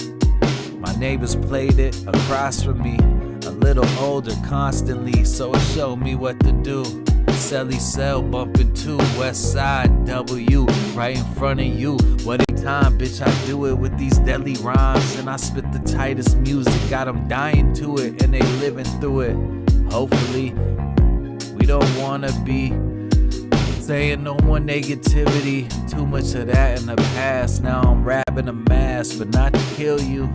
My neighbors played it across from me. A little older constantly, so it showed me what to do. Selly Cell bumping to West Side W, right in front of you. What a time, bitch, I do it with these deadly rhymes. And I spit the tightest music, got them dying to it, and they living through it. Hopefully, we don't wanna be saying no more negativity. Too much of that in the past. Now I'm rapping a mask, but not to kill you.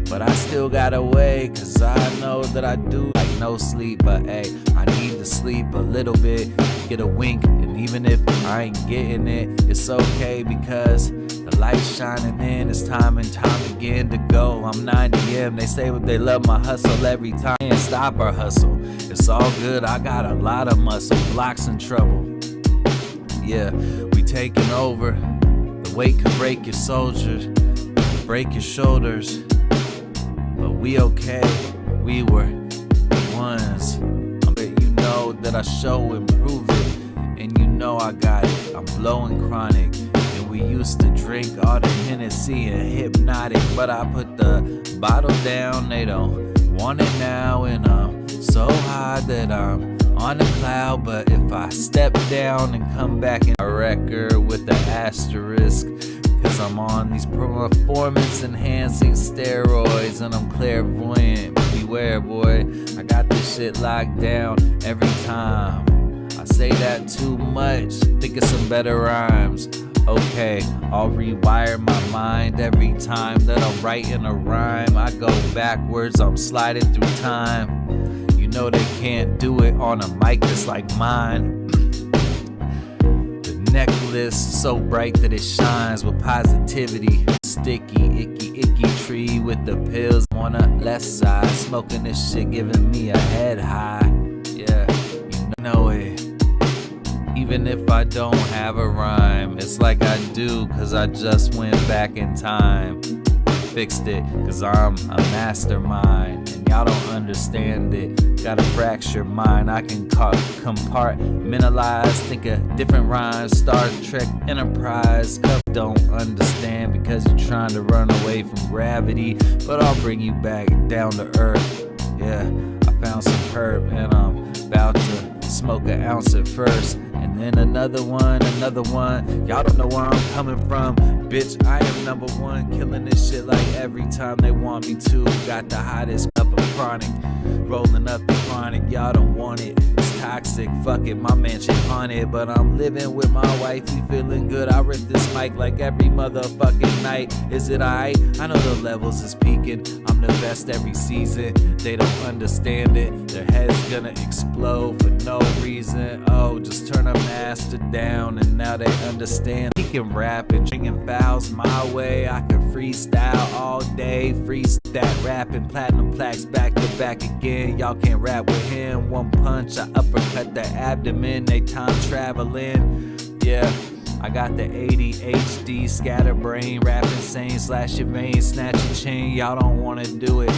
But I still got away, cause I know that I do like no sleep. But hey, I need to sleep a little bit, get a wink. And even if I ain't getting it, it's okay, because the light's shining in. It's time and time again to go. I'm 9 AM, they say what they love my hustle every time. Can't stop our hustle, it's all good. I got a lot of muscle, blocks in trouble. Yeah, we taking over. The weight can break your soldiers, break your shoulders. But we okay, we were the ones. But you know that I show and prove it, and you know I got it. I'm blowing chronic, and we used to drink all the Hennessy and Hypnotic, but I put the bottle down, they don't want it now, and I'm so high that I'm on a cloud. But if I step down and come back in a record with the asterisk, cause I'm on these performance enhancing steroids and I'm clairvoyant. Beware, boy, I got this shit locked down every time. I say that too much, think of some better rhymes. Okay, I'll rewire my mind every time that I'm writing a rhyme. I go backwards, I'm sliding through time. You know they can't do it on a mic that's like mine. The necklace so bright that it shines with positivity. Sticky, icky tree with the pills on the left side. Smoking this shit giving me a head high. Yeah, you know it. Even if I don't have a rhyme, it's like I do, cause I just went back in time. Fixed it, cause I'm a mastermind, and y'all don't understand it. Got a fractured mind, I can compartmentalize, think of different rhymes. Star Trek Enterprise, don't understand because you're trying to run away from gravity, but I'll bring you back down to earth. Yeah, I found some perp, and I'm about to smoke an ounce at first, and then another one. Y'all don't know where I'm coming from. Bitch, I am number one, killing this shit like every time they want me to. Got the hottest cup of chronic, rolling up the chronic. Y'all don't want it, it's toxic. Fuck it, my mansion haunted, but I'm living with my wife. We feeling good. I rip this mic like every motherfucking night. Is it alright? I know the levels is peaking. I'm the best every season. They don't understand it. Their head's gonna explode for no reason. Oh, just turn a master down, and now they understand. He can rap and bringing fouls my way. I can freestyle all day. Freeze that rapping, platinum plaques back to back again. Y'all can't rap with him. One punch, I uppercut the abdomen. They time traveling. Yeah, I got the ADHD, scatterbrain, rap insane, slash your veins, snatch your chain. Y'all don't wanna do it.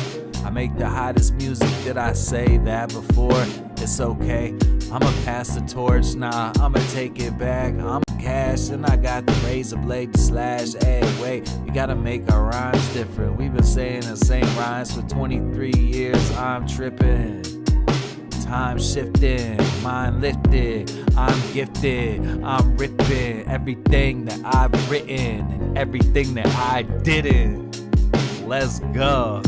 I make the hottest music. Did I say that before? It's okay. I'ma pass the torch, nah, I'ma take it back. I'm cash and I got the razor blade to slash. Hey, wait, we gotta make our rhymes different. We've been saying the same rhymes for 23 years. I'm tripping. Time shifting, mind lifted, I'm gifted, I'm ripping everything that I've written and everything that I didn't. Let's go.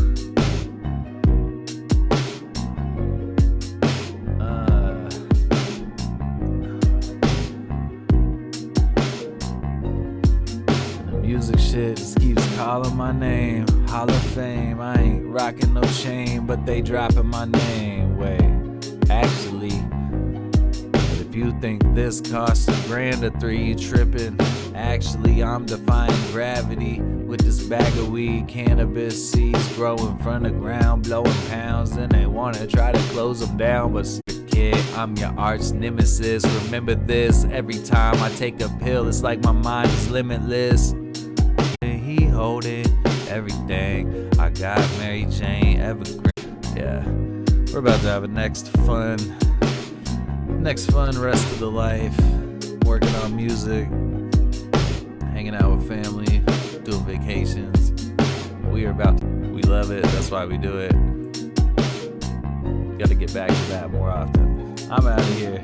The music shit just keeps calling my name. Hall of Fame, I ain't rocking no chain, but they dropping my name. Wait. Actually, but if you think this costs $1,000 or $3, you tripping. Actually, I'm defying gravity with this bag of weed. Cannabis seeds grow in front of ground, blowing pounds, and they wanna try to close them down. But kid, I'm your arch nemesis. Remember this, every time I take a pill, it's like my mind is limitless. And he holding everything. I got Mary Jane Evergreen. Yeah. We're about to have a next fun rest of the life. Working on music, hanging out with family, doing vacations. We love it, that's why we do it. Gotta get back to that more often. I'm out of here.